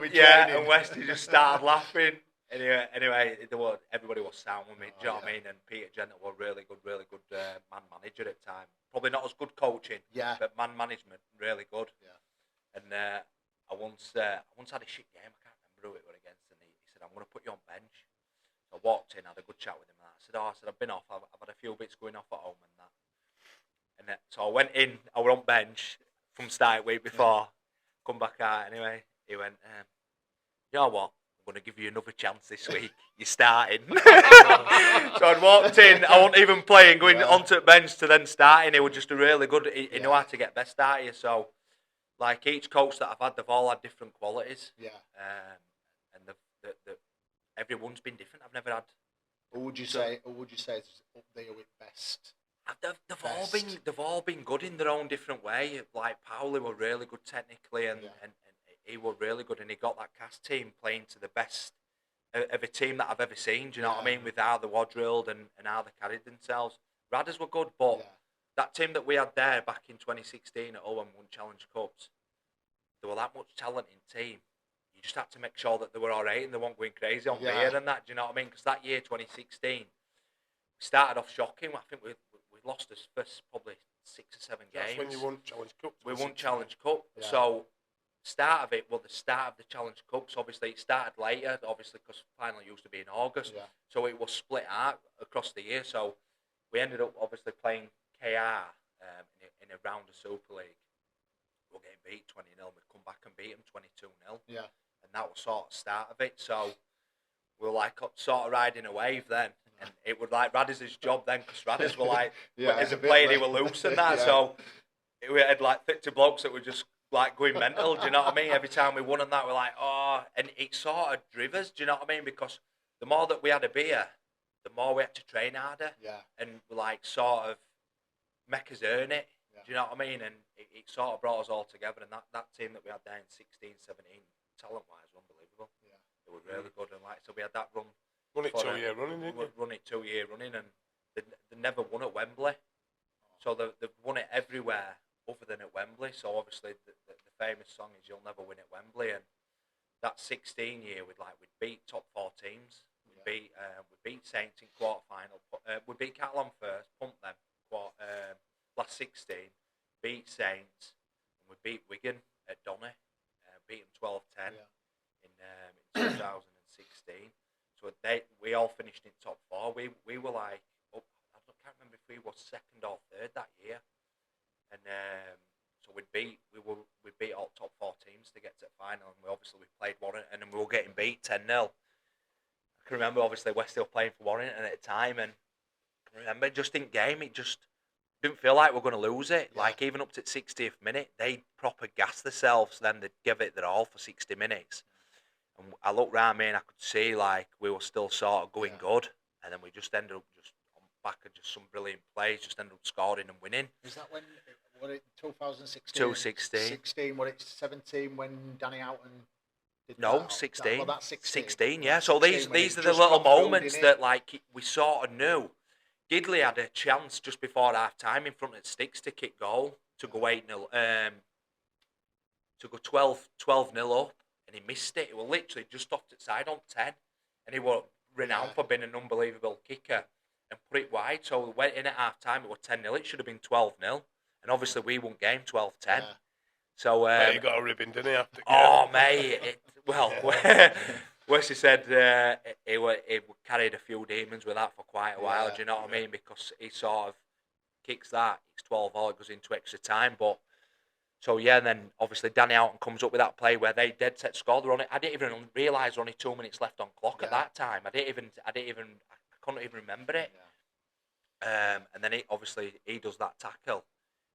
And Westy just started laughing. Anyway, everybody was sound with me. Do you know what I mean? And Peter Gentle was really good man manager at the time. Probably not as good coaching, but man management really good. Yeah. And I once had a shit game. I can't remember who it was against, and he said, "I'm going to put you on bench." So I walked in, had a good chat with him. And I said, I've been off. I've had a few bits going off at home and that. And so I went in. I was on bench from start week before. Come back out anyway. He went, "You know what? I'm going to give you another chance this week. You're starting." So I'd walked in, I wasn't even playing, going onto the bench to then starting. He was just a really good, he knew how to get best out of you. So, like, each coach that I've had, they've all had different qualities. Yeah. And everyone's been different. I've never had. Who would you say is up there with best? They've all been good in their own different way. Like, Pauli were really good technically, and he was really good, and he got that cast team playing to the best of a team that I've ever seen. Do you know what I mean? With how they were drilled and how they carried themselves. Radders were good, but that team that we had there back in 2016 at Owen won Challenge Cups, there were that much talent in team. You just had to make sure that they were all right and they weren't going crazy on beer and that. Do you know what I mean? Because that year, 2016, we started off shocking. I think we lost us first probably 6 or 7 games. That's when you won Challenge Cup. We won Challenge Cup. Yeah. So, the start of the Challenge Cups, obviously, it started later, obviously, because final used to be in August. Yeah. So, it was split out across the year. So, we ended up, obviously, playing KR in a round of Super League. We were getting beat 20-0. We'd come back and beat them 22-0. Yeah. And that was sort of the start of it. So, we were, like, sort of riding a wave then. And it was like Radders' job then, because Radders were like, as a player, they were loose and that. So we had like 50 blokes that were just like going mental, do you know what I mean? Every time we won and that, we're like, oh, and it sort of driv us, do you know what I mean? Because the more that we had a beer, the more we had to train harder. Yeah. And like sort of make us earn it, do you know what I mean? And it sort of brought us all together. And that team that we had there in 16, 17, talent-wise, was unbelievable. Yeah. It was really good. And like, so we had that run. Won it 2 years running, didn't you? Run it 2 years running, and they never won at Wembley. So they've won it everywhere other than at Wembley. So obviously the famous song is "You'll Never Win at Wembley," and that 16 year we'd beat top 4 teams. We beat Saints in quarter final. We beat Catalan first, pumped them last 16. Beat Saints, and we beat Wigan at Donny. Beat them 12-10 in 2016. So we all finished in top 4. We were like, I can't remember if we were second or third that year, and so we beat all top 4 teams to get to the final, and we played Warrington, and we were getting beat 10-0. I can remember obviously West Hill playing for Warrington at the time, and I remember just in game it just didn't feel like we were going to lose it. Yeah. Like even up to the 60th minute, they proper gassed themselves. Then they'd give it their all for 60 minutes. And I looked round me and I could see like we were still sort of going good, and then we just ended up just on back of just some brilliant plays, just ended up scoring and winning. Was that when? Was it 2016? 2016. 16. Was it 17 when Danny Houghton? No, 16. Well, that's 16. 16, yeah. So these are the little moments that like we sort of knew. Gidley had a chance just before half time in front of the sticks to kick goal to go 8-0, to go 12-0 up. And he missed it. He was literally just off the side on 10. And he was renowned for being an unbelievable kicker and put it wide. So we went in at half time. It was 10-0. It should have been 12-0. And obviously we won game 12-10. Yeah. So he got a ribbon, didn't he? After mate. Wesley said he carried a few demons with that for quite a while. Do you know what I mean? Because he sort of kicks that. It's 12-0. It goes into extra time. But so and then obviously Danny Houghton comes up with that play where they dead set score. They're on it. I didn't even realise there were only 2 minutes left on clock at that time. I couldn't even remember it. Yeah. And then he does that tackle,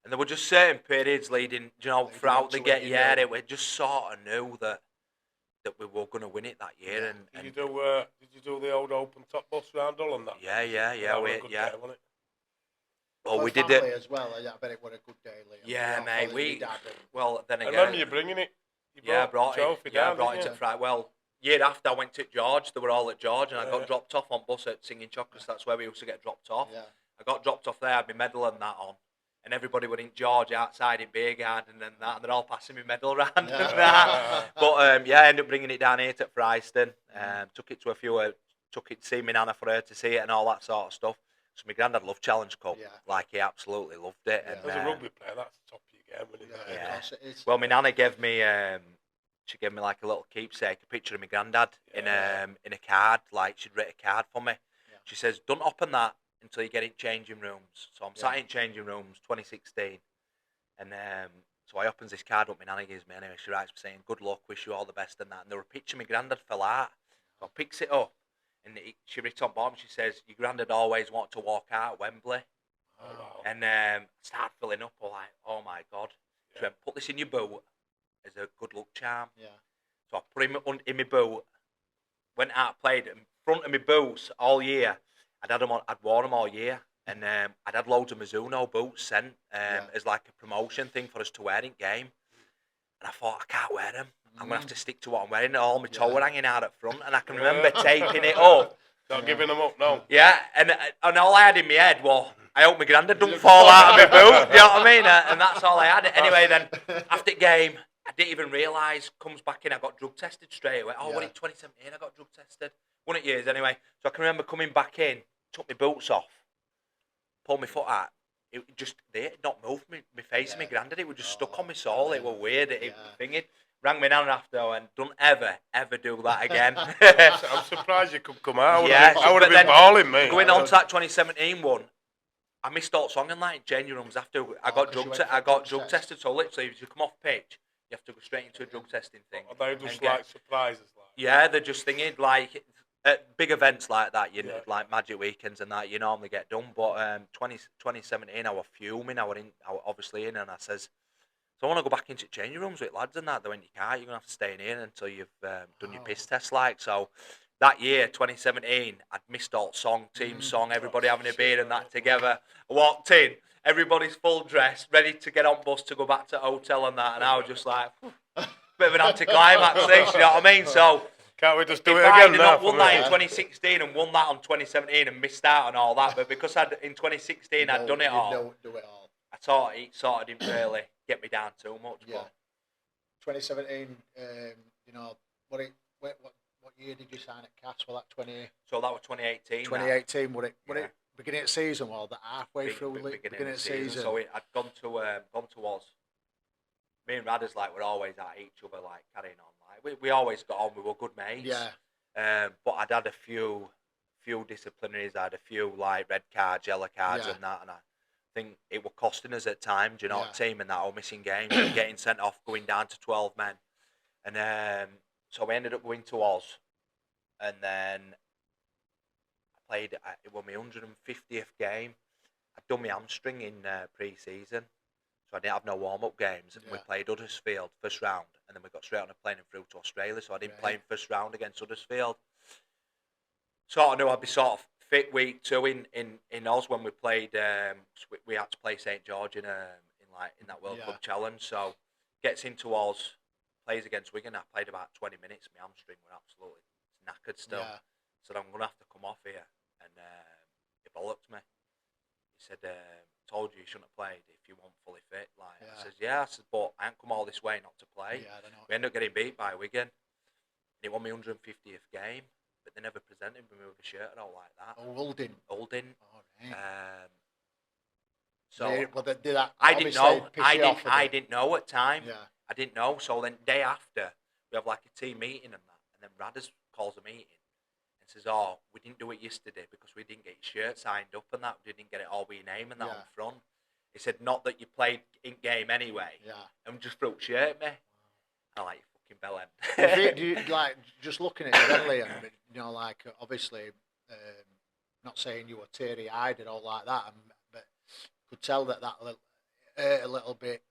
and there were just certain periods leading, throughout the get. We just sort of knew that we were going to win it that year. Yeah. Did you do the old open top bus round all on that? Yeah. Day, wasn't it? Well, we did it as well. I bet it was a good day, Liam. Yeah, mate. Then again, I remember you bringing it. I brought it to Friday. Well, year after I went to George. They were all at George, and I got dropped off on bus at Singing Chocolates. That's where we used to get dropped off. Yeah. I got dropped off there. I had my medal and that on, and everybody were in George outside in Beer Garden and that, and they're all passing me medal around and that. But I ended up bringing it down here to Fryston. Took it to a few, took it to see my nana for her to see it and all that sort of stuff. So my granddad loved Challenge Cup, like he absolutely loved it. Yeah. And, As a rugby player, that's the top of your game, isn't it? Of course it is. Well, my nana gave me, she gave me like a little keepsake, a picture of my granddad in a card, like she'd written a card for me. Yeah. She says, "Don't open that until you get in changing rooms." So I'm sat in changing rooms, 2016, and so I opens this card up my nana gives me anyway. She writes me saying, "Good luck, wish you all the best," and that. And there were a picture of my granddad fell out. So I picks it up, and she writes on bottom, she says, "Your granddad always wanted to walk out at Wembley." Oh, wow. And start filling up. I'm like, "Oh my God." She went, "Put this in your boot as a good luck charm." Yeah. So I put him in my boot, went out, played in front of my boots all year. I'd worn them all year, and I'd had loads of Mizuno boots sent as like a promotion thing for us to wear in game. And I thought, I can't wear them. I'm gonna have to stick to what I'm wearing. All my toe were hanging out at front, and I can remember taping it up. Not giving them up, no. Yeah, and all I had in my head was, I hope my granddad don't fall out of my boot. You know what I mean? And that's all I had. Anyway, then after the game, I didn't even realise. Comes back in, I got drug tested straight away. Oh, what in 2017? I got drug tested. 1 years anyway. So I can remember coming back in, took my boots off, pulled my foot out. It just did not move my face and my granddad. It was just stuck on my soul. It was weird. It thingy. Rang me down after and don't ever do that again. I'm surprised you could come out. I would have been bawling, mate. Going on to that 2017 one, I missed all song and like changing rooms after I got drug tested. So literally, if you come off pitch, you have to go straight into a drug testing thing. Are they just like surprises? Yeah, they're just thinking like at big events like that, you know, like Magic Weekends and that, you normally get done. But 2017, I was fuming. I was obviously in, and I says, "So I want to go back into changing rooms with lads and that." They went, "You can't. You're gonna have to stay in here until you've done your piss test." Like so. That year, 2017, I'd missed all team song, everybody having a beer and that together. I walked in, everybody's full dress, ready to get on bus to go back to hotel and that, and I was just like, bit of an anticlimax thing, you know what I mean? So, can't we just do it again? If I had not won that in 2016 and won that on 2017 and missed out on all that, but because in 2016 I'd done it all, I thought it sort of didn't really get me down too much. Yeah. But 2017, you know, what year did you sign at Cass? Well, that 20. So that was 2018. 2018. Would it beginning of season or the halfway through beginning of season? So I'd gone to Oz. Me and Radders we're always at each other carrying on. Like we always got on. We were good mates. Yeah. But I'd had a few disciplinaries. I had a few red cards, yellow cards, and that. And I think it was costing us at times. You know, team and that, or missing games, and getting sent off, going down to 12 men, and so we ended up going to Oz, and then I played. It was my 150th game. I'd done my hamstring in pre-season, so I didn't have no warm-up games. We played Huddersfield first round, and then we got straight on a plane and through to Australia. So I didn't play in first round against Huddersfield. Sort of knew I'd be sort of fit week 2 in Oz when we played. We had to play St George in that World Cup challenge. So gets into Oz. Plays against Wigan. I played about 20 minutes. My hamstring were absolutely knackered still. Yeah. Said, "I'm going to have to come off here." And he bollocked me. He said, "Told you shouldn't have played if you weren't fully fit." I says, "Yeah." I said, "But I ain't come all this way not to play." Yeah, we ended up getting beat by Wigan. And it won my 150th game. But they never presented me with a shirt or all like that. Oh, Uldin. Oh, right. So did that I didn't know. I didn't know at time. Yeah. I didn't know. So then day after, we have a team meeting and that. And then Radders calls a meeting and says, "Oh, we didn't do it yesterday because we didn't get your shirt signed up and that. We didn't get it all with your name and that on front." He said, "Not that you played in game anyway." Yeah. And just threw a shirt at me. I like fucking bellend. do you just looking at it generally, and you know, obviously, not saying you were teary-eyed and all like that, but could tell that hurt a little bit.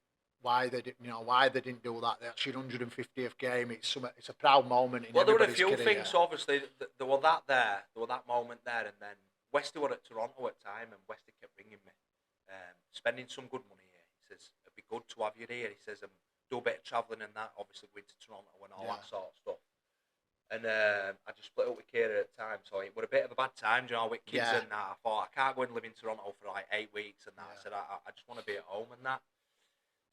Why they didn't do that? That's your 150th game. It's a proud moment in there were a everybody's few career. things. Obviously, there was that moment there, and then Westy were at Toronto at time, and Westy kept ringing me, spending some good money here. He says, "It'd be good to have you here." He says, "Do a bit of travelling and that. Obviously, going to Toronto and all that sort of stuff." And I just split up with Kira at the time, so it was a bit of a bad time, you know, with kids Yeah. and that. I thought, I can't go and live in Toronto for like 8 weeks and that. Yeah. I said, I just want to be at home and that.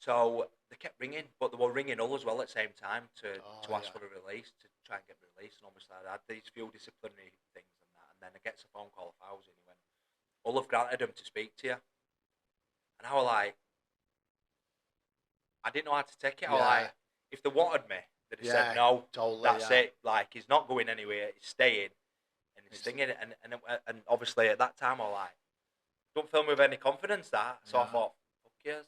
So they kept ringing, but they were ringing all as well at the same time to ask for a release, to try and get me released. And obviously I had these few disciplinary things and that. And then I gets a phone call off housing. He went, "All have granted them to speak to you." And I was like, I didn't know how to take it. I was like, if they wanted me, they'd have said no. Totally, That's it. Like, he's not going anywhere. He's staying, and he's singing. And obviously at that time, I was like, don't fill me with any confidence. That. So I thought, fuck yes.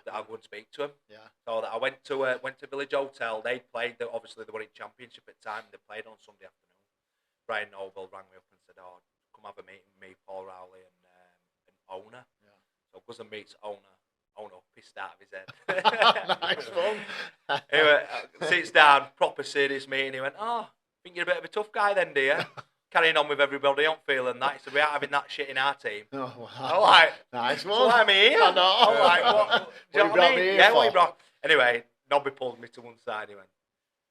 I'll go and speak to him. Yeah. So that I went to Village Hotel. They played. Obviously they were in Championship at the time. They played on Sunday afternoon. Brian Noble rang me up and said, "Oh, come have a meeting with me, Paul Rowley, and owner." Yeah. So cousin meets owner. Owner pissed out of his head. Nice one. Anyway, sits down, proper serious meeting. He went, "Oh, think you're a bit of a tough guy then, do you?" Carrying on with everybody, I'm feeling that. He said, "We are having that shit in our team." Oh, wow. I'm like, nice one. "So why am I here?" I know. I'm like, "What? Do you know what I mean?" Yeah, what you brought. Anyway, Nobby pulled me to one side. He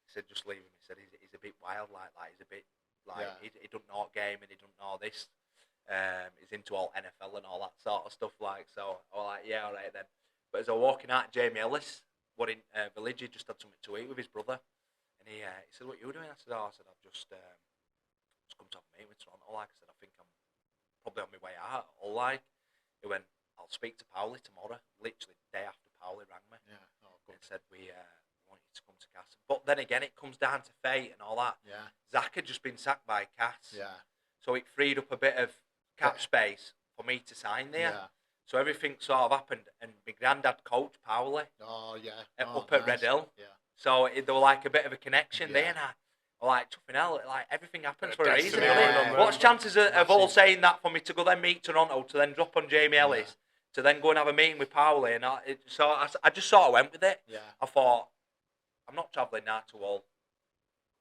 said, "Just leave him." He said, "He's a bit wild, like he's a bit like he doesn't know game and he doesn't know this. He's into all NFL and all that sort of stuff." Like, so I was like, "Yeah, all right then." But as I was walking out, Jamie Ellis, what in Village, he just had something to eat with his brother, and he said, "What are you doing?" I said, "I've just come to have a meeting with Toronto." Like I said, "I think I'm probably on my way out." All like, he went, "I'll speak to Powley tomorrow." Literally the day after Powley rang me, and said, "We want you to come to Cass." But then again, it comes down to fate and all that. Yeah. Zach had just been sacked by Cass, Yeah. so it freed up a bit of cap space for me to sign there. Yeah. So everything sort of happened, and my granddad coached Powley Oh yeah. up at Red Hill. Yeah. So they were like a bit of a connection there, Yeah. and I like, "Chuffing hell, like everything happens for a reason." Destiny Doesn't going it? on What's there. chances of all saying that for me to go then meet Toronto, to then drop on Jamie Ellis, to then go and have a meeting with Powley, and so I just sort of went with it. Yeah. I thought, I'm not travelling now to all.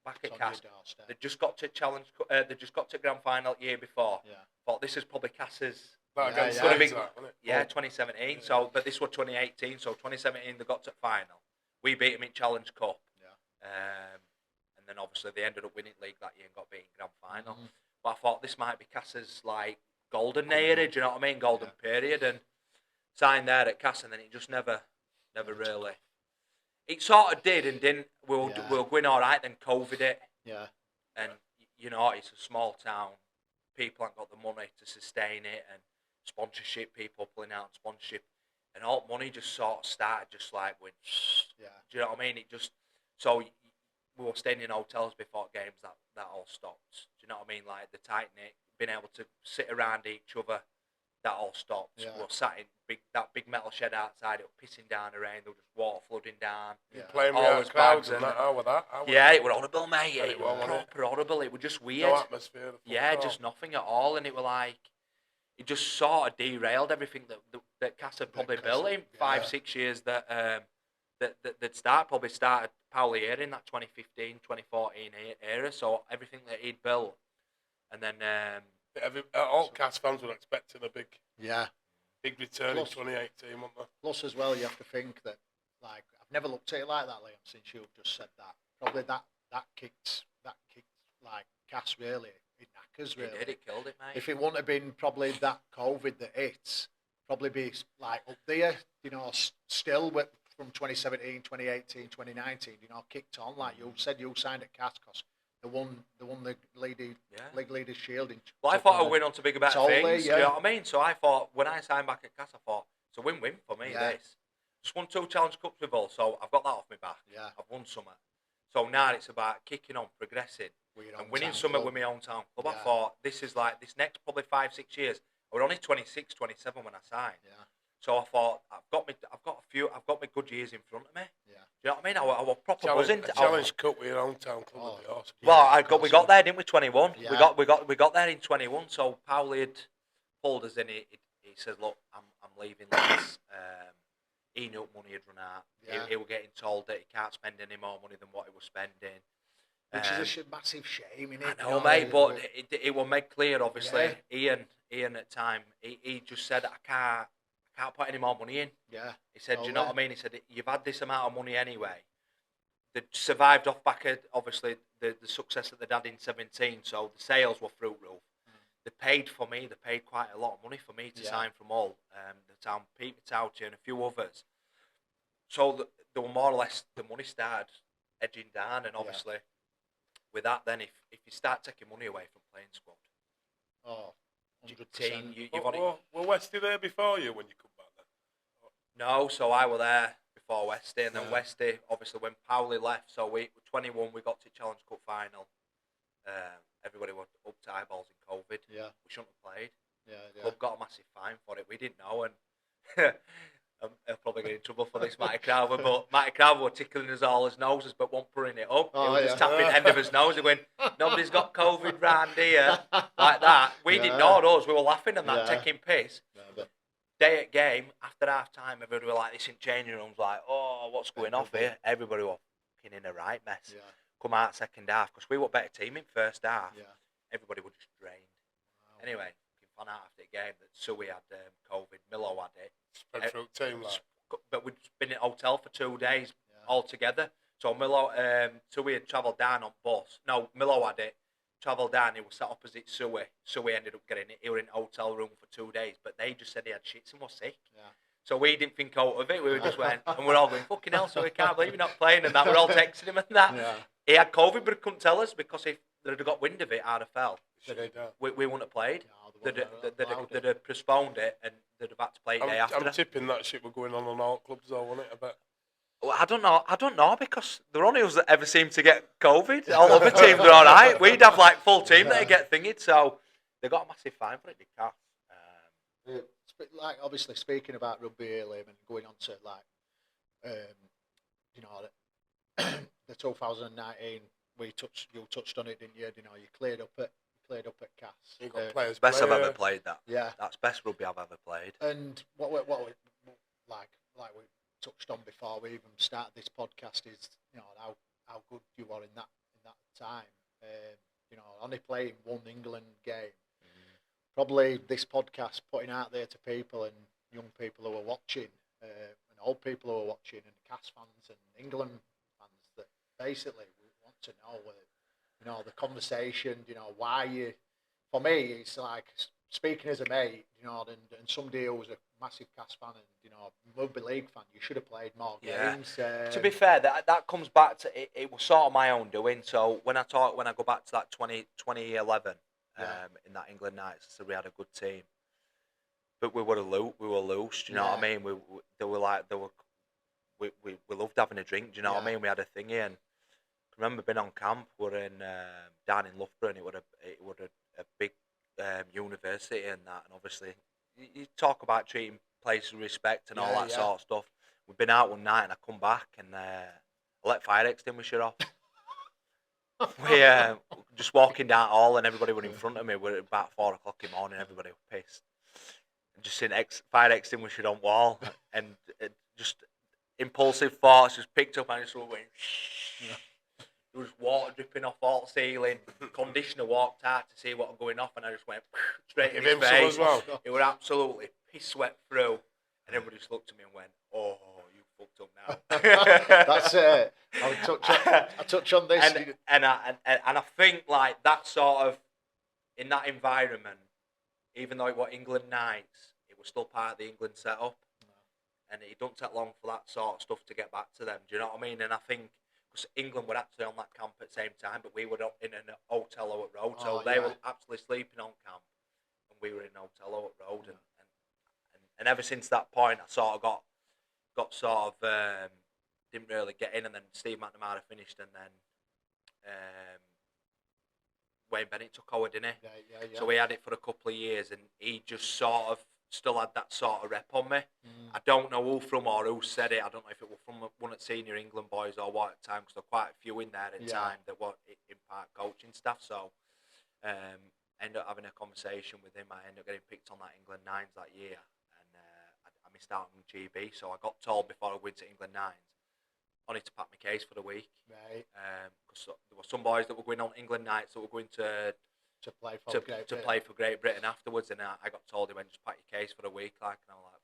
Back It's at on your Cass, doorstep. they just got to challenge. They just got to grand final year before. Yeah. Thought this is probably Cass's. That Yeah, against yeah. Leeds, Big- that, wasn't it? Yeah, 2017. So, but this was 2018. So 2017 they got to final. We beat them in Challenge Cup. Yeah. And then obviously they ended up winning league that year and got beaten grand final. Mhm. But I thought this might be Cass's like golden era. Do you know what I mean? Golden period, and signed there at Cass, and then it just never really. It sort of did and didn't. We were going all right. Then COVID hit. Yeah. And you know, it's a small town. People haven't got the money to sustain it, and sponsorship, people pulling out sponsorship, and all money just sort of started just like with. Yeah. Do you know what I mean? It just so we were staying in hotels before games. That all stopped. Do you know what I mean? Like the tight knit, being able to sit around each other. That all stopped. Yeah. We were sat in that big metal shed outside. It was pissing down the rain. There was just water flooding down. You playing All without his crowds bags and and that. How was that? Yeah, it was horrible, mate. And It it was was, wasn't proper horrible. It was just weird. No atmosphere. Yeah, just nothing at all. And it was like, it just sort of derailed everything that Cass had probably built in 5-6 years that they'd probably started Powley here in that 2015, 2014 era. So everything that he'd built. And then... all Cass fans were expecting a big return Plus- in 2018, weren't they? Plus, as well, you have to think that, like, I've never looked at it like that, Liam, since you've just said that. Probably that kicked like Cass really. It knackers really. It did, it killed it, mate. If it wouldn't have been probably that COVID that hit, probably be like up there, you know, still with, from 2017, 2018, 2019, you know, kicked on like you said. You signed at Cass because they won the league leaders shield. Well, I thought I'd win on to bigger, better Totally, things. yeah. You know what I mean? So I thought when I signed back at Cass, I thought it's a win-win for me. Yeah. This just won 2 Challenge Cups with all, so I've got that off my back. Yeah. I've won something. So now it's about kicking on, progressing, With your and own winning town something club. with my own town club. Yeah. I thought this is like this next probably 5-6 years. I was only 26, 27 when I signed. Yeah. So I thought I've got my good years in front of me. Yeah. Do you know what I mean? I was proper buzzing. Challenge Cup with your own town club would be awesome. Well, we got there, didn't we? 21. Yeah. We got there in 21. So Powley had pulled us in. He said, "Look, I'm leaving this." He knew money had run out. Yeah. He was getting told that he can't spend any more money than what he was spending. Which is a massive shame, innit? I know, mate, but it was made clear, obviously. Ian at the time, he just said, I can't put any more money in. Yeah. He said, do you know what I mean? He said, you've had this amount of money anyway. they survived off back of, obviously, the success that they'd had in 17, so the sales were through roof. They paid for me, they paid quite a lot of money for me to sign from Hull, the town, Pete Matauti and a few others. So they were more or less, the money started edging down, and obviously, with that then, if you start taking money away from playing squad, 100%. Were Westy there before you when you come back then? No, so I were there before Westy, and then Westy, obviously, when Powley left, so we 21, we got to Challenge Cup final. Everybody was up to eyeballs in COVID. Yeah. We shouldn't have played. Yeah. Club got a massive fine for it. We didn't know, and I'll probably get in trouble for this, Matty Crowther, but Matty Crowther were tickling us all his noses, but won't putting it up. He was just tapping the end of his nose and going, nobody's got COVID round here, like that. We didn't know us. We were laughing and that, taking piss. Day at game, after half time, everybody were like, this in changing rooms, like, oh, what's going off here? Everybody was fucking in a right mess. Yeah. Come out second half, because we were a better team in first half. Yeah. Everybody was just drained. Wow. Anyway, we found out after the game that Suey had COVID, Milo had it. Spread through team, like. But we'd been in a hotel for 2 days altogether. So Milo, Suey had travelled down on bus. No, Milo had it. Travelled down, he was sat opposite Suey. Suey ended up getting it. He was in a hotel room for 2 days, but they just said he had shits and was sick. Yeah. So we didn't think out of it. We were just went, and we're all going, fucking hell, so we can't believe you're not playing and that. We're all texting him and that. Yeah. He had COVID, but he couldn't tell us, because if they'd have got wind of it, I'd have fell. We wouldn't have played. They'd have postponed it, and they'd have had to play it day after. I'm tipping that shit were going on all clubs, though, wasn't it? I bet. Well, I don't know, because there are only us that ever seem to get COVID. All other teams are all right. We'd have like full team that get thingied, so they got a massive fine for it, they can't. Like, obviously, speaking about rugby earlier and going on to, like, the 2019, you touched on it, didn't you? You know, you cleared up at Cass. You got players. Best I've ever played. That. Yeah. That's best rugby I've ever played. And what we we touched on before we even started this podcast is, you know, how good you were in that time. Only playing one England game. Probably this podcast putting out there to people and young people who are watching, and old people who are watching, and Cass fans and England fans, that basically we want to know, the conversation, why you. For me, it's like speaking as a mate, and somebody who was a massive Cass fan and rugby league fan. You should have played more games. To be fair, that comes back to it was sort of my own doing. So when I go back to that 2011. In that England nights, so we had a good team, but we were loose. Do you know what I mean? We loved having a drink. Do you know what I mean? We had a thingy, and I remember being on camp. We're in down in Loughborough, and it was a big university and that, and obviously you talk about treating places with respect and all that sort of stuff. We've been out one night, and I come back and I let fire extinguisher off. We just walking down hall, and everybody were in front of me. We're about 4 o'clock in the morning. Everybody was pissed. Just seen fire extinguisher on wall, and just impulsive thoughts just picked up, and I just went. There was water dripping off all the ceiling. Conditioner walked out to see what was going off, and I just went straight in his face. Well. It was absolutely piss sweat through, and everybody just looked at me and went, "Oh, you fucked up now." That's it. I'll touch on this, and I think like that sort of in that environment, even though it was England nights, it was still part of the England setup, and it don't take long for that sort of stuff to get back to them. Do you know what I mean? And I think because England were actually on that camp at the same time, but we were in a hotel out at Road, so they were actually sleeping on camp, and we were in a hotel out at Road, and ever since that point, I sort of got sort of. Didn't really get in, and then Steve McNamara finished, and then Wayne Bennett took over, didn't he? Yeah. So we had it for a couple of years, and he just sort of still had that sort of rep on me. I don't know who from or who said it. I don't know if it was from one of the senior England boys or what at the time, because there were quite a few in there at the time that were in part coaching staff. So ended up having a conversation with him. I ended up getting picked on that England Nines that year, and I missed out on GB. So I got told before I went to England Nines, I need to pack my case for the week. Right. Because there were some boys that were going on England nights that were going to play for Great Britain afterwards, and I got told he went, just pack your case for the week, like, and I was like,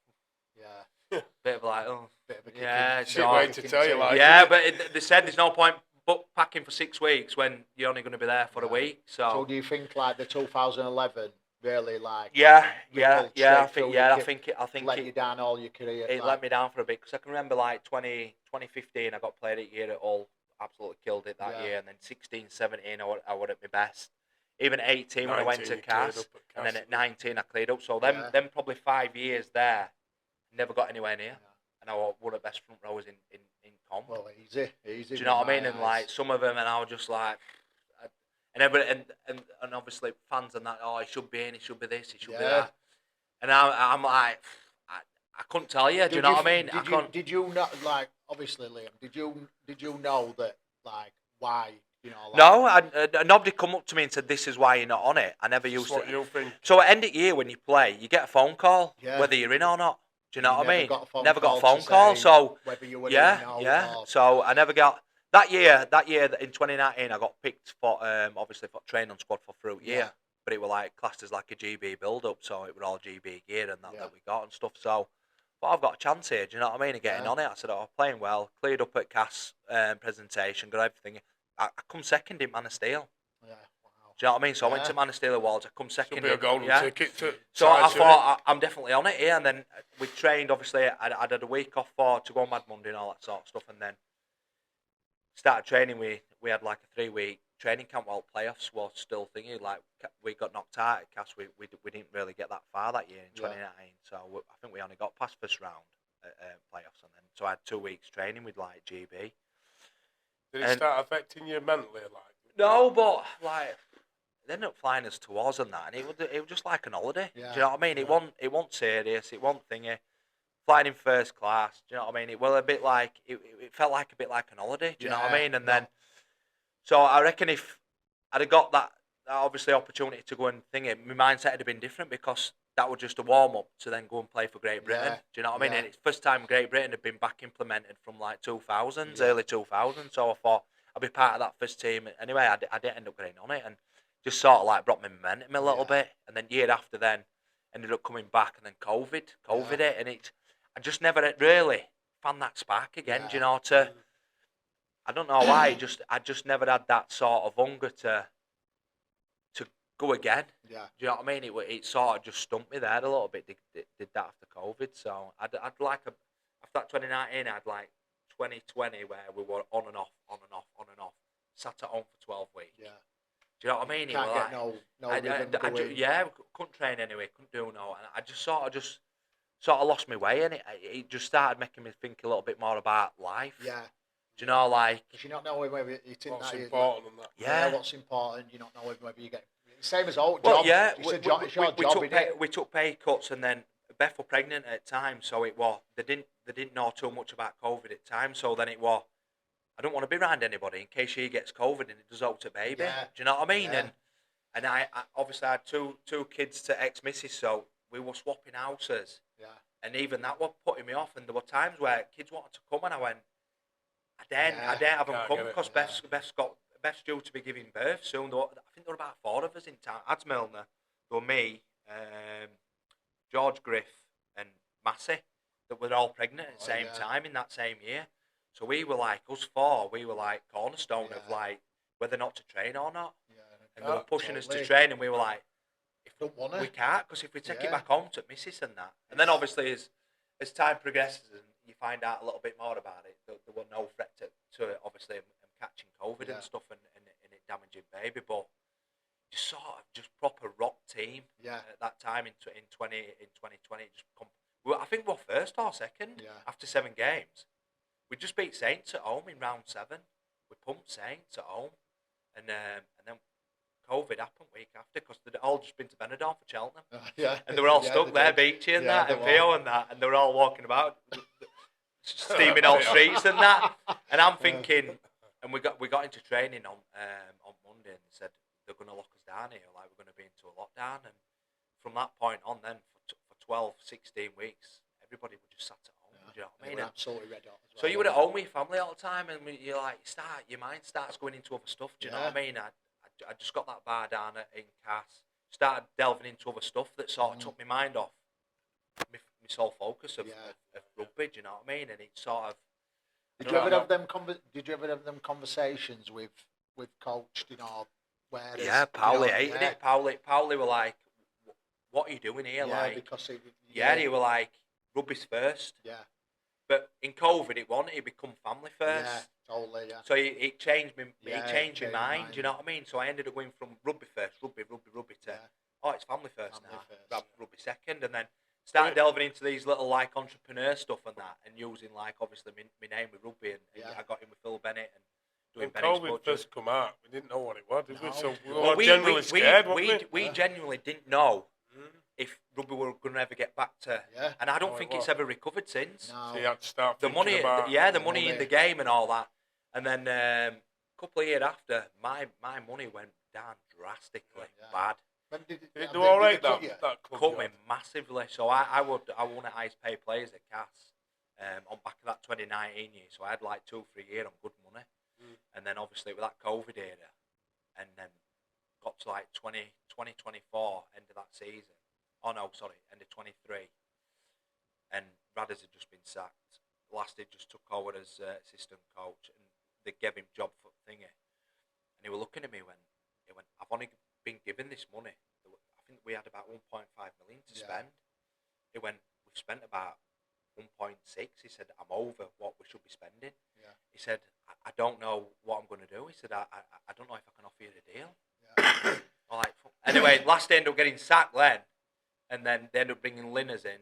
Bit of like, oh, Bit of a yeah, Shit way to tell you, like. yeah, but they said there's no point book packing for 6 weeks when you're only going to be there for a week. So do you think like the 2011 really like? Yeah, rippled I straight through think your it let you down all your career. it like, let me down for a bit because I can remember like 2015 I got played at year at Hull, absolutely killed it that year, and then 16, 17 I would at my best. Even 18 when I went to Cass, and then at 19 I cleared up. So them probably 5 years there, never got anywhere near. And I was one of the best front rowers in comp. Well, easy. Do you know what I mean? And like some of them, and I was just like, and obviously fans and that. Oh, he should be in. He should be this. He should be that. And I'm like, I couldn't tell you. Do you know what I mean? Did you not like? Obviously, Liam. Did you know that like why? You know, like, no, nobody come up to me and said this is why you're not on it. I never used what to. you think. So at end of year when you play, you get a phone call whether you're in or not. Do you know what I mean? Never got a phone call. So whether you were So I never got that year. That year in 2019, I got picked for obviously for training squad for through year, but it were like classed as like a GB build up. So it were all GB gear and that we got and stuff. So, but I've got a chance here. Do you know what I mean? Of getting on it. I said, oh, playing well, cleared up at Cass presentation, got everything. I come second in Man of Steel. Yeah. Do you know what I mean? So I went to Man of Steel Awards. I come second. Should be a golden ticket to. So I thought I'm definitely on it here. And then we trained. Obviously, I had a week off to go on Mad Monday and all that sort of stuff. And then started training. We had like a 3-week training camp while playoffs was still thingy. Like we got knocked out at Cass. We didn't really get that far that year in 2019. So I think we only got past first round at playoffs. And then so I had 2 weeks training with like GB. Did it start affecting you mentally? Like no, but like. They ended up flying us to Oz and that, and it was just like an holiday. Do you know what I mean? It wasn't serious. It wasn't thingy. Flying in first class. Do you know what I mean? It was a bit like it felt like a bit like an holiday. Do you know what I mean? And then, so I reckon if I'd have got that obviously opportunity to go and thingy, my mindset would have been different because that was just a warm up to then go and play for Great Britain. Do you know what I mean? And it's first time Great Britain had been back implemented from like 2000s, early 2000s. So I thought I'd be part of that first team. Anyway, I didn't end up getting on it and. Just sort of like brought my momentum a little bit, and then year after then ended up coming back, and then COVID it, and I just never really found that spark again. Do you know? I don't know why. I just never had that sort of hunger to go again. Yeah. Do you know what I mean? It sort of just stumped me there a little bit. Did that after COVID, so I'd like after that 2019, I'd like 2020 where we were on and off, sat at home for 12 weeks. Yeah. Do you know what I mean? Can't get no rhythm going. Couldn't train anyway, couldn't do no, and I just sort of lost my way, and it just started making me think a little bit more about life. Yeah. Do you know, like? Because you're not knowing whether you think what's important and that. Yeah, what's important. You're not knowing whether you get same as all jobs. Yeah, we took pay cuts, and then Beth was pregnant at the time, so it was they didn't know too much about COVID at the time, so then it was. I don't want to be around anybody in case she gets COVID and it does out to baby. Yeah. Do you know what I mean? Yeah. And I obviously had two kids to ex-missus, so we were swapping houses. Yeah. And even that was putting me off. And there were times where kids wanted to come, and I went, I daren't have them come because Beth's due to be giving birth soon. I think there were about 4 of us in town. Ads Milner, there were me, George Griff, and Massey that were all pregnant at the same time in that same year. So we were like, us 4, we were like cornerstone of like whether not to train or not. Yeah, and they were pushing us to train, and we were like, we can't, because if we take it back home to missus and that. And then obviously as time progresses and you find out a little bit more about it, there were no threat to it, obviously, and catching COVID and stuff and it damaging baby, but just sort of just proper rock team at that time in 2020. I think we were first or second after 7 games. We just beat Saints at home in round 7. We pumped Saints at home, and then COVID happened week after because they'd all just been to Benidorm for Cheltenham, and they were all stuck there, Beachy and that, and Theo and that, and they were all walking about, steaming all streets and that. And I'm thinking, and we got into training on Monday, and they said they're going to lock us down here, like we're going to be into a lockdown. And from that point on, then for 12, 16 weeks, everybody was just sat at home. Do you know what I mean? Absolutely red hot as well. So you were at home with your family all the time, and you're like, your mind starts going into other stuff. Do you know what I mean? I just got that bar down in Cass, started delving into other stuff that sort of took my mind off my sole focus of rugby. Do you know what I mean? And it's sort of. Did you ever have them conversations with coach? You know, where Powley hated it. Powley were like, "What are you doing here?" Because they were like, "Rugby's first." Yeah. But in COVID, it wanted to become family first. Yeah, totally. Yeah. So it changed me. It changed my mind. Do you know what I mean? So I ended up going from rugby first, rugby to it's family first now. Rugby second, and then started delving into these little like entrepreneur stuff and that, and using like obviously my name with rugby, and I got in with Phil Bennett and doing when COVID first come out, we didn't know what it was, did we? So we were generally scared, we genuinely didn't know if rugby were going to ever get back to, and I don't think it's ever recovered since. No. So you had to start the money, about the money in the game and all that, and then a couple of years after, my money went down drastically bad. Did it do all right? That cut me massively. So I won the highest paid players at Cass on back of that 2019 year. So I had like 2-3 years on good money, and then obviously with that COVID era, and then got to like 2024 end of that season. Oh no, sorry, end of 23. And Radders had just been sacked. Lasted just took over as assistant coach, and they gave him job for thingy. And he was looking at me when he went, "I've only been given this money. I think we had about 1.5 million to spend." He went, "We've spent about 1.6." He said, "I'm over what we should be spending." Yeah. He said, I don't know what I'm going to do." He said, I don't know if I can offer you the deal." Yeah. Like, anyway, last ended up getting sacked then. And then they ended up bringing Linners in.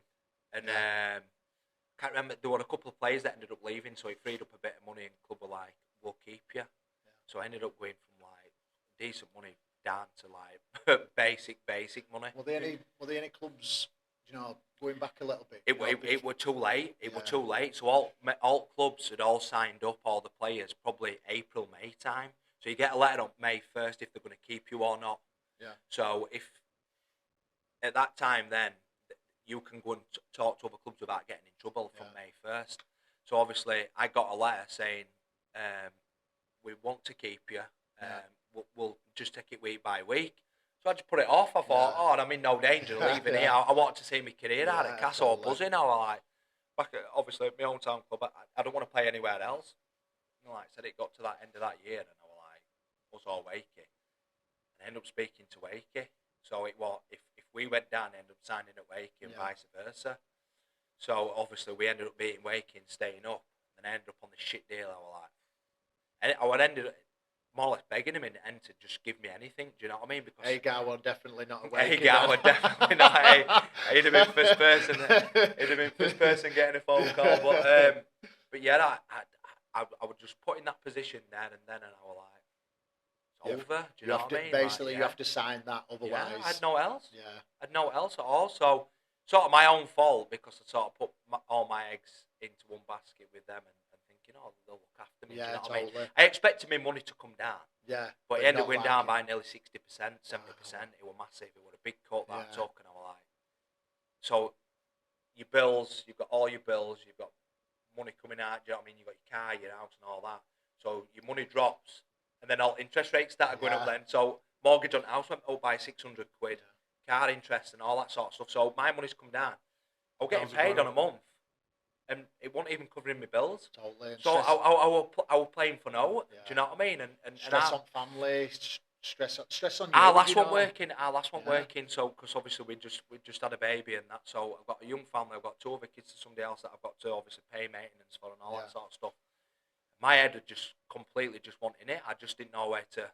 And can't remember, there were a couple of players that ended up leaving, so he freed up a bit of money, and the club were like, "We'll keep you." Yeah. So I ended up going from like decent money down to like basic money. Were there any clubs, you know, going back a little bit? It were too late. It were too late. So all clubs had all signed up, all the players, probably April, May time. So you get a letter on May 1st if they're going to keep you or not. Yeah. So if at that time then you can go and talk to other clubs without getting in trouble from May 1st. So obviously I got a letter saying we want to keep you. We'll just take it week by week. So I just put it off. I thought, I'm in no danger of leaving here. I wanted to see my career out at Castle or buzzing. I was like, back at, obviously my own town club, I don't want to play anywhere else. And like I said, it got to that end of that year, and I was like, us all Wakey. And I ended up speaking to Wakey. So it was, if we went down, I ended up signing at Wakey and vice versa. So obviously we ended up beating Wakey and staying up. And I ended up on the shit deal. I was like, and I would ended up more or less begging him in the end to just give me anything. Do you know what I mean? Because Agar were definitely not a Wakey. Agar were definitely not. He'd have been first person. He'd have been first person getting a phone call. But yeah, I would just put in that position then and then, and I was like, it's over. Do you know what I mean? Basically, you have to sign that, otherwise. Yeah, I had no else. Yeah. I had no else at all. So, sort of my own fault, because I sort of put all my eggs into one basket with them and thinking, oh, they'll look after me. Yeah, do you know totally. what I mean? I expected my money to come down. Yeah. But it ended up going down by nearly 60%, 70%. It was massive. It was a big cut that I took, and I was like, so your bills, you've got all your bills, you've got money coming out, do you know what I mean? You've got your car, your house, and all that. So your money drops, and then all interest rates started going up then. So mortgage on the house went up by 600 quid, car interest and all that sort of stuff. So my money's come down. I was getting paid on a month, and it wasn't even covering my bills. Totally. So I was playing for no. Do you know what I mean? And stress on family, stress on you. Our last one working. So because obviously we just had a baby and that. So I've got a young family. I've got 2 other kids to somebody else that I've got to obviously pay maintenance for and all that sort of stuff. My head had just completely just wanting it. I just didn't know where to. Do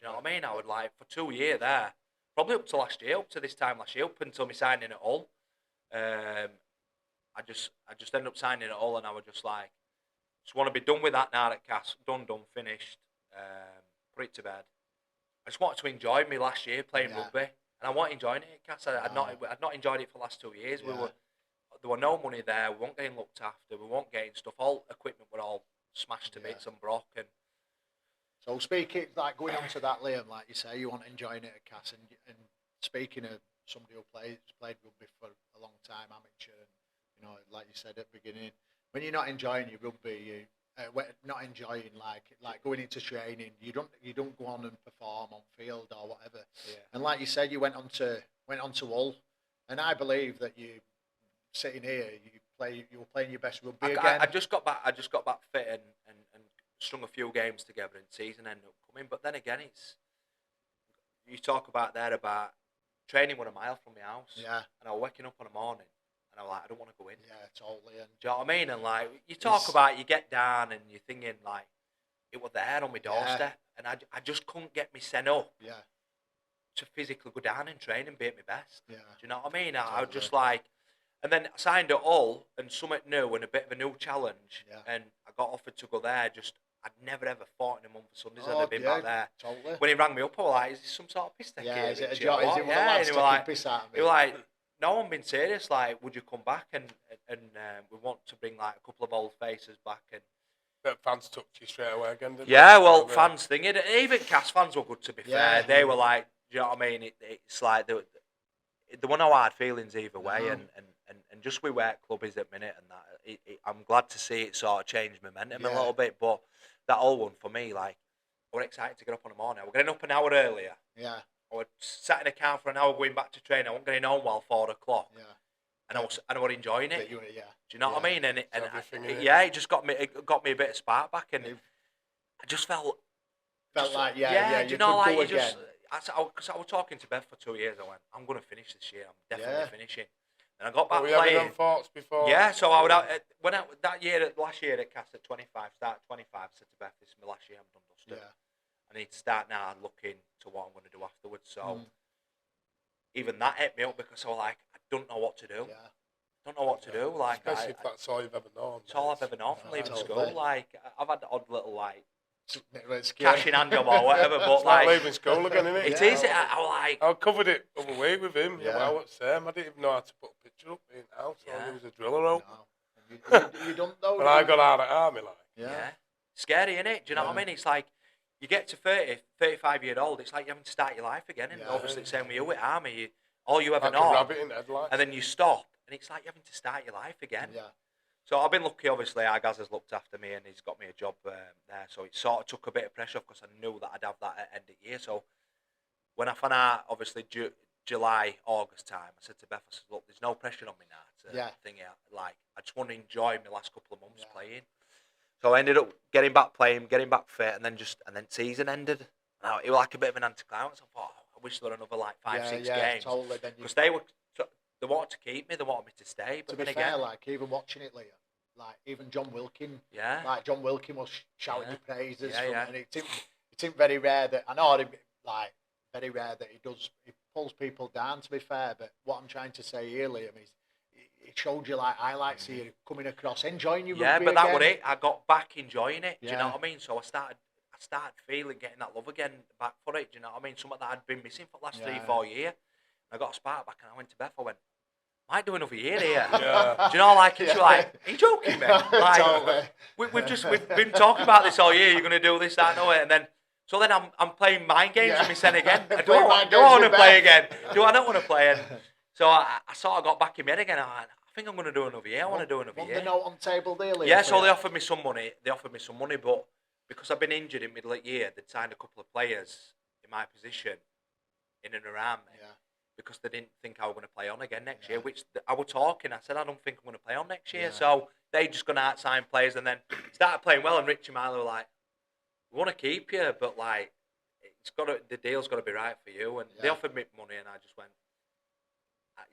you know what I mean? I would like for 2 years there, probably up to last year, up to this time last year, up until me signing at Hull. I just ended up signing at Hull, and I was just like, just want to be done with that now at Cass. Done, finished. Put it to bed. I just wanted to enjoy me last year playing rugby, and I wasn't enjoying it at Cass. I'd not enjoyed it for the last 2 years. Yeah. There were no money there. We weren't getting looked after. We weren't getting stuff. All equipment were all smashed to bits and broken. So speaking, like going on to that, Liam, like you say, you weren't enjoying it at Cass, and speaking of somebody who played rugby for a long time, amateur, and you know, like you said at the beginning, when you're not enjoying your rugby, not enjoying like going into training, you don't go on and perform on field or whatever. Yeah. And like you said, you went on to Hull, and I believe that you sitting here, you were playing your best rugby again. I just got back fit and strung a few games together, and season ended up coming. But then again, you talk about training 1 mile from my house. Yeah. And I was waking up in the morning, and I was like, I don't want to go in. Yeah, totally. And do you know what I mean? And like you talk about, you get down and you're thinking like, it was there on my doorstep, and I just couldn't get me sent up. Yeah. To physically go down and train and be at my best. Yeah. Do you know what I mean? I was Totally. just like, and then I signed at Hull and something new and a bit of a new challenge. Yeah. And I got offered to go there. I'd never ever fought in a month of Sundays. I'd been back there. Totally. When he rang me up, I was like, is this some sort of piss take? Yeah, is it a you know job? Is what? it one of the lads taking like, piss out of me? He was like, no, I'm being serious. Like, would you come back and we want to bring like a couple of old faces back and. The fans took you straight away again, didn't Yeah, they? well, fans thinking, even Cas fans were good to be fair. They were like, do you know what I mean? It's like there were no hard feelings either way, and just we where club is at minute, and that I'm glad to see it sort of change momentum a little bit. But that old one for me, like, I was excited to get up in the morning. I was getting up an hour earlier. Yeah. I was sat in the car for an hour going back to train. I wasn't getting home while 4 o'clock. Yeah. And I was enjoying it. Do you know what I mean? And it just got me a bit of spark back, and I just felt like do you know, like you just. Because I was talking to Beth for 2 years. I went, I'm going to finish this year. I'm definitely finishing. And I got back Were you playing. having thoughts before? Yeah, so I would last year at Cast at 25, started 25. I said to Beth, this is my last year. I'm done dusted. Yeah. I need to start now looking to what I'm going to do afterwards. So even that hit me up because I was like, I don't know what to do. Yeah. Don't know what to do. Like, especially if that's all you've ever known. It's all I've ever known from leaving totally. school. Like, I've had the odd little like It's cash in hand job or whatever, but it's like leaving school again, isn't it? It is. I was like, I covered it other way with him. Yeah. Well, what's Sam? I didn't even know how to put a picture up in the house. Yeah. He was a driller rope. No. You don't know. When I got out of army, like. yeah. Scary, innit? Do you know what I mean? It's like, you get to 30, 35-year-old, it's like you having to start your life again. And obviously the same with you with army, all you ever Like know. a rabbit in headlights. And then you stop, and it's like you're having to start your life again. Yeah. So I've been lucky, obviously. Agaz has looked after me, and he's got me a job there. So it sort of took a bit of pressure off because I knew that I'd have that at end of year. So when I found out, obviously, July, August time, I said to Beth, I said, look, there's no pressure on me now to think it. Like, I just want to enjoy my last couple of months playing. So I ended up getting back playing, getting back fit, and then season ended. Now, it was like a bit of an anticlimax. I thought, I wish there were another like 5-6 games. Totally. Because they wanted to keep me, they wanted me to stay. But to be fair, like even watching it, Liam, like even John Wilkin, like John Wilkin was shouting your praises, and it seemed very rare that very rare that he pulls people down. To be fair, but what I'm trying to say here, Liam, is it showed you like highlights here coming across, enjoying your rugby but that again. was it. I got back enjoying it. Do you know Yeah. what I mean? So I started feeling, getting that love again back for it. Do you know what I mean? Something that I'd been missing for the last 3-4 years. I got a spark back, and I went to Beth. I went, I might do another year here. Yeah. Do you know, like, and she was like, are you joking, man? Like, Totally. we've been talking about this all year. You're going to do this, that, no, and then. So then I'm playing mind games with myself again. Do I want to play again? Do I not want to play? And so I sort of got back in my head again. I think I'm going to do another year. I want to do another year. The note on the table there, Liam, yeah, so they offered me some money. But because I've been injured in middle of the year, they'd signed a couple of players in my position in and around me. Yeah. Because they didn't think I was going to play on again next year, which I was talking. I said, I don't think I'm going to play on next year. Yeah. So they just going to out-sign players and then started playing well. And Richie Marlowe were like, we want to keep you, but like, the deal's got to be right for you. And they offered me money, and I just went,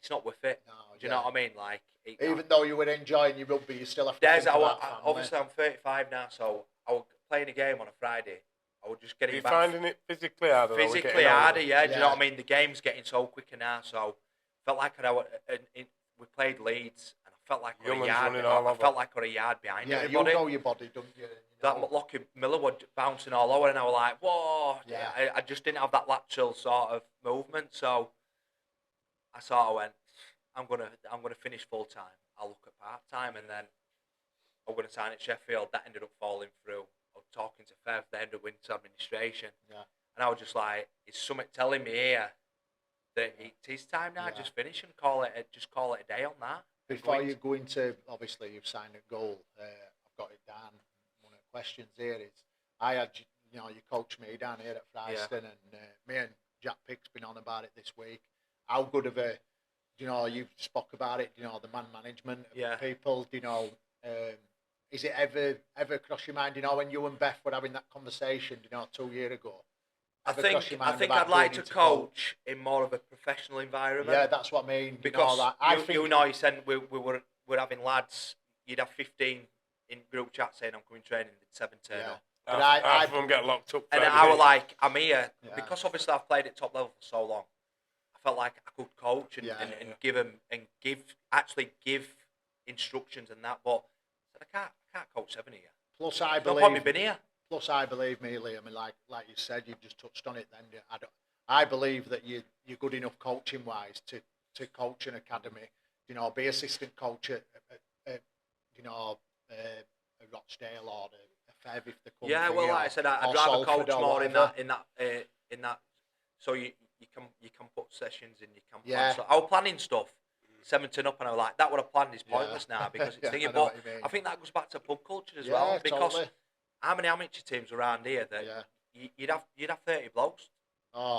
it's not worth it. No, do you know what I mean? Like, even though you were enjoying your rugby, you still have to think about family. Obviously, I'm 35 now, so I was playing a game on a Friday. I was just getting back. Are you finding it physically harder? Physically harder, yeah. Do you know what I mean? The game's getting so quicker now, so felt like we played Leeds, and I felt like I felt like I was a yard behind everybody. You know your body, don't you? That Lockie Miller was bouncing all over, and I was like, whoa. Yeah. I just didn't have that lateral sort of movement, so I sort of went, I'm gonna finish full time. I'll look at part time, and then I'm gonna sign at Sheffield. That ended up falling through. I was talking to Fev, the end of winter administration, and I was just like, "Is something telling me here that it is time now? Just finish and call it a day on that." Before you go into, obviously you've signed a goal. I've got it down. One of the questions here is, I had you coached me down here at Fryston, and me and Jack Pick's been on about it this week. How good of a you know, you spoke about it, you know, the man management of Yeah. people, you know, is it ever cross your mind, you know, when you and Beth were having that conversation, you know, 2 years ago? I Ever cross think your mind I'd about like going to into coach in more of a professional environment. Yeah, that's what I mean. Because you know, I you think know, you said we're having lads. You'd have 15 in group chat saying I'm coming training. Did 7 turn Yeah. up. But half of them get locked up. And for I every was day. like, I'm here Yeah. because obviously I've played at top level for so long. I felt like I could coach and, Yeah. and give them and give instructions and that. But I said, I can't coach 7 here. plus I There's no point me believe being here. Plus, I believe me, Liam, and like you said, you've just touched on it. Then I believe that you're good enough coaching wise to coach an academy. You know, be assistant coach at you know a Rochdale or a Fev if they come. Yeah, for well, you, like I said, I'd or rather Salford coach or more whatever. in that. So you can put sessions in. You can plan Yeah. stuff. I was planning stuff. 7 turn up, and I was like, that would have planned is pointless now because it's thinking. I know But what you mean. I think that goes back to pub culture as Yeah, well because totally. how many amateur teams around here that you'd have 30 blokes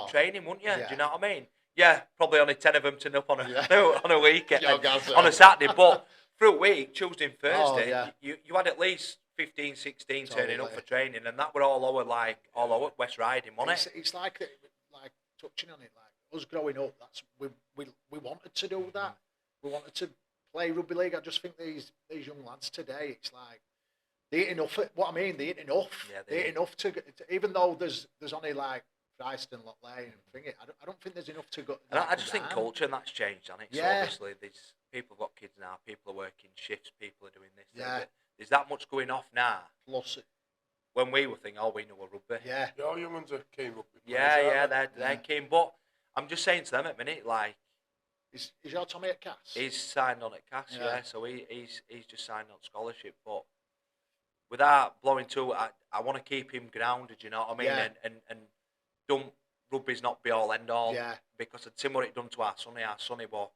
training, wouldn't you? yeah. Do you know what I mean? Yeah, probably only 10 of them turn up on a Yeah. on a weekend, Yo, guys, on a Saturday, but through a week, Tuesday and Oh, Thursday, yeah. you had at least 15, 16 turning up Totally. for training, and that were all over West Riding, wasn't it? It's like touching on it, like us growing up. That's we wanted to do that. We wanted to play rugby league. I just think these young lads today, it's like they ain't enough. What I mean, they ain't enough. Yeah, they ain't enough to even though there's only like Christ and Loch Lane and thing. I don't think there's enough to go. And I just think culture and that's changed, hasn't it? So Yeah. obviously, there's people have got kids now. People are working shifts. People are doing this. Yeah. There's that much going off now. Plus, When we were thinking, we know a rugby. yeah, Your young ones are keen rugby players, Yeah, aren't they're keen. But I'm just saying to them at the minute, like, is your Tommy at Cass? he's signed on at Cass, Yeah. so he's just signed on scholarship. But without blowing too, I want to keep him grounded. You know what I mean? Yeah. And don't rugby's not be all end all. Yeah. Because I'd seen what it done to our sonny. Our sonny was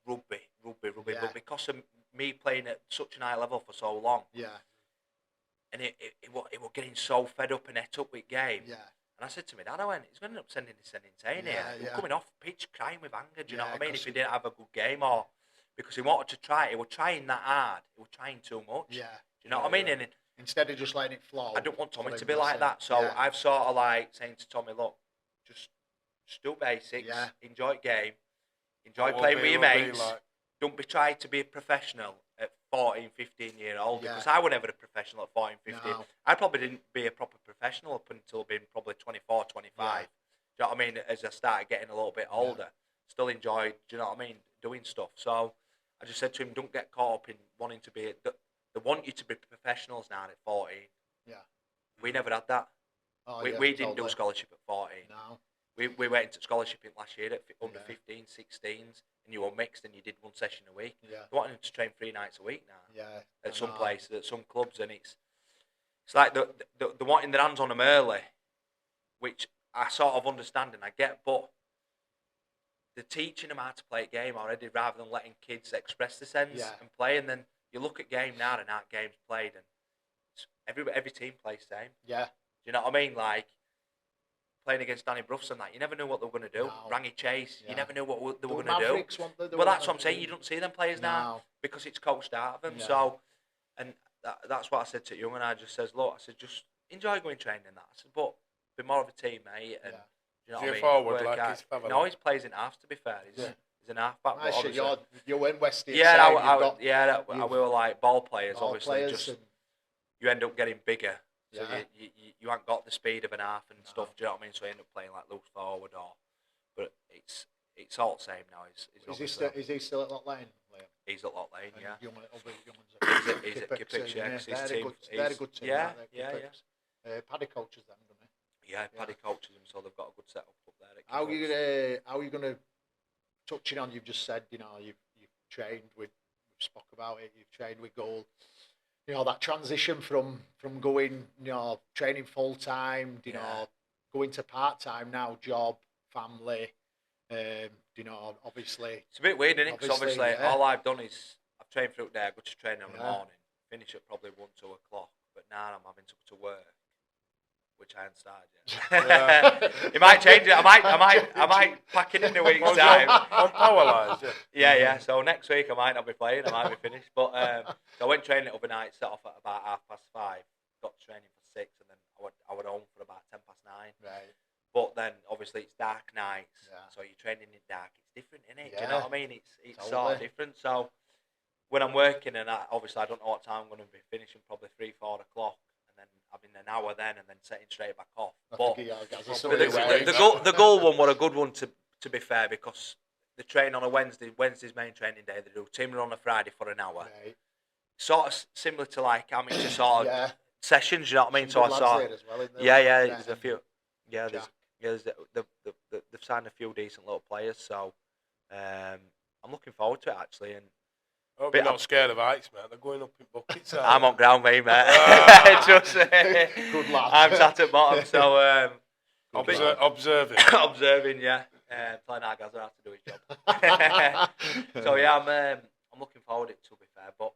rugby. Yeah. But because of me playing at such an high level for so long, Yeah, and it was getting so fed up and et up with game. yeah, And I said to my dad, he's going to end up sending Tane here. Yeah, He was yeah. coming off pitch crying with anger, do you know Yeah, what I mean? 'cause If he didn't have a good game or because he wanted to try it. He was trying that hard. He was trying too much. yeah. Do you know what I mean? And Instead of just letting it flow. I don't want Tommy let to him be like listen. that. So Yeah. I've sort of like saying to Tommy, look, just do basics, Yeah. enjoy game, enjoy What playing will with your be, will be mates. like- Don't be trying to be a professional at 14, 15 year old Yeah. because I was never a professional at 14, 15. No. I probably didn't be a proper professional up until being probably 24, 25. Yeah. Do you know what I mean? As I started getting a little bit older, still enjoyed, do you know what I mean, doing stuff. So I just said to him, don't get caught up in wanting to be, they want you to be professionals now at 14. Yeah. We never had that. Oh, we yeah, didn't do totally. scholarship at 14. No. We went into scholarship in last year at under Yeah. 15, 16s, and you were mixed and you did one session a week. Yeah. They want them to train 3 nights a week now Yeah. at I some know. places, at some clubs, and it's like they're wanting their hands on them early, which I sort of understand and I get, but they're teaching them how to play a game already rather than letting kids express the sense Yeah. and play. And then you look at game now and how games played, and every team plays the same. Yeah. Do you know what I mean? Like playing against Danny Bruffs and that, you never knew what they were going to do. No. Rangy Chase, Yeah. you never knew what they were The going to do. Mavericks want the Well, that's what I'm saying. You don't see them players now No. because it's coached out of them. Yeah. So, and that's what I said to Young, and I just says, look, I said, just enjoy going training and that. I said, but be more of a teammate and. Yeah. You know Is he what I a mean? forward, Work like out. his father, No, like? he plays in halves. To be fair, he's an halfback. but Nice, obviously- you're in Westy. yeah, side, I, you've I, got yeah, you've- we were like ball players. all Obviously, players just and you end up getting bigger, so Yeah. you haven't got the speed of an half and No. stuff. Do you know what I mean? So you end up playing like loose forward but it's all the same now. is he still at Loch Lane, Liam? He's at Loch Lane, And yeah. other young ones He's at Kippax, Kippax, yeah, 'cause his they're team- they're a good team. yeah, aren't they, yeah, Kippax? Paddy coaches them, doesn't he? Yeah, Paddy coaches him, so they've got a good setup up there. At How Kippax. are you gonna touching on? You've just said, you've trained with. We've spoke about it. You've trained with goal. That transition from going, training full time. Yeah. Going to part time now, job, family. Obviously. It's a bit weird, isn't it? 'Cause Obviously, obviously, yeah. all I've done is I've trained through the day, I go to training in the Yeah. morning, finish at probably 1, 2 o'clock, but now I'm having to go to work which I haven't started yet. It might change it. I might pack it in a week's time. On power lines, yeah. Yeah. So next week I might not be playing. I might be finished. But so I went training overnight. Set off at about 5:30. Got to training for 6, and then I went home for about 9:10. Right. But then obviously it's dark nights, so you're training in dark. It's different, isn't it? Do you know what I mean? It's totally. sort of different. So when I'm working, and obviously I don't know what time I'm going to be finishing, probably 3-4 o'clock, and then having an hour then, and then setting straight back off. But the goal one was a good one to be fair, because they train on a Wednesday's main training day. They do team run on a Friday for an hour. Right. Sort of similar to like amateur sort of sessions, you know what I mean? So I saw, there's a few, they've signed a few decent little players, so I'm looking forward to it actually. And I hope you're not scared of heights, man. They're going up in buckets. I'm on ground, mate. Trust me. Good lad. I'm sat at bottom, so observing. Observing, yeah. Playing our guys how to do his job. So yeah, I'm looking forward to it, to be fair. But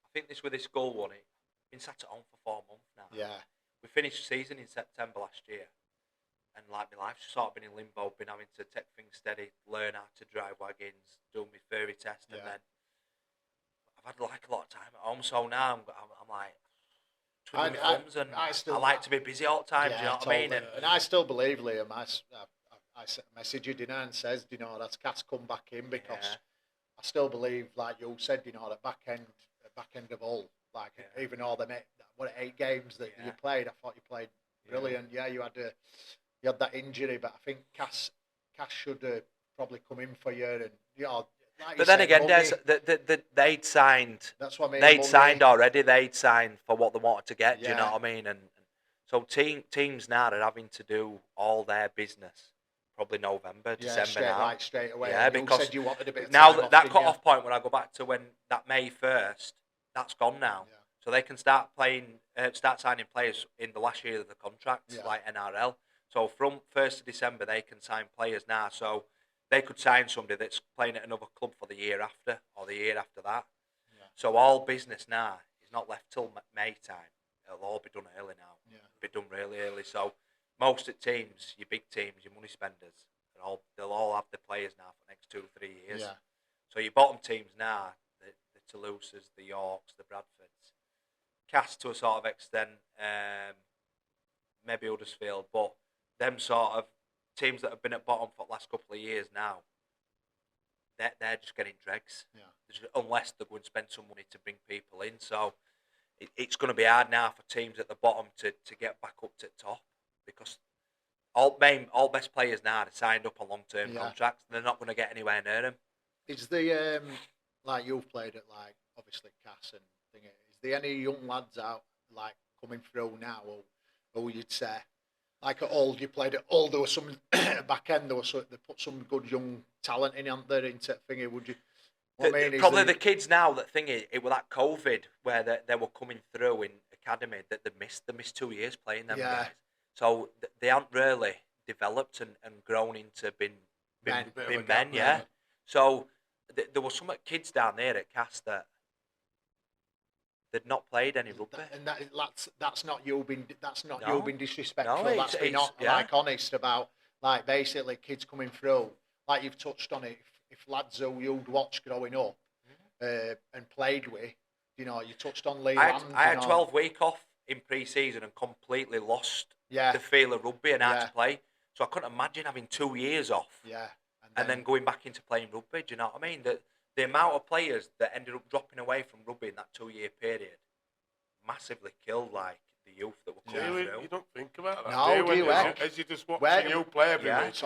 I think with this goal one, it's been sat at home for 4 months now. Yeah. We finished the season in September last year, and like my life's sort of been in limbo, been having to take things steady, learn how to drive wagons, do my theory test, and then I've had like a lot of time at home. So now I'm like twiddling my thumbs, and I like to be busy all the time. Do you know what I mean? And I still believe, Liam. I message you, and says, that's Cass come back in, because I still believe, like you said, the back end of all, like even all the 8 games that you played, I thought you played brilliant. Yeah, you had that injury, but I think Cass should have probably come in for you, and like but then again, they'd signed. That's what I mean. They'd signed already. They'd signed for what they wanted to get. Do you know what I mean? And so teams now are having to do all their business probably November, December now. Right, straight away. Yeah, because you said you wanted a bit of now time that cut-off point, when I go back to when that May 1st, that's gone now. Yeah. So they can start signing players in the last year of the contract, like NRL. So from 1st of December, they can sign players now. So they could sign somebody that's playing at another club for the year after, or the year after that. Yeah. So all business now is not left till May time. It'll all be done early now. Yeah. Be done really early. So most of the teams, your big teams, your money spenders, they'll all have the players now for the next 2 or 3 years. Yeah. So your bottom teams now, the Toulouses, the Yorks, the Bradfords, Cast to a sort of extent, maybe Huddersfield, but them sort of teams that have been at bottom for the last couple of years now, they're just getting dregs. Yeah. Unless they're going to spend some money to bring people in. So it's going to be hard now for teams at the bottom to get back up to the top, because all best players now are signed up on long-term contracts, and they're not going to get anywhere near them. Is the like you've played at, like obviously Cass and thing, is there any young lads out like coming through now, or who you'd say like at Old, you played at Old, there was some back end, they put some good young talent in there into thingy? Would you? Probably the kids now that thingy, it was that COVID where they were coming through in academy that they missed 2 years playing them guys. So they aren't really developed and grown into being men, yeah. So there were some kids down there at Cast that they'd not played any rugby. And that's not you being disrespectful. No, that's being not like honest about like basically kids coming through. Like you've touched on it. If lads who you'd watched growing up and played with, you touched on Lee Land. I had 12 week off in pre-season and completely lost the feel of rugby and how to play. So I couldn't imagine having 2 years off and then going back into playing rugby. Do you know what I mean? The amount of players that ended up dropping away from rugby in that 2 year period massively killed like the youth that were coming through. You don't think about that. No, do you? As you just watching you play every week.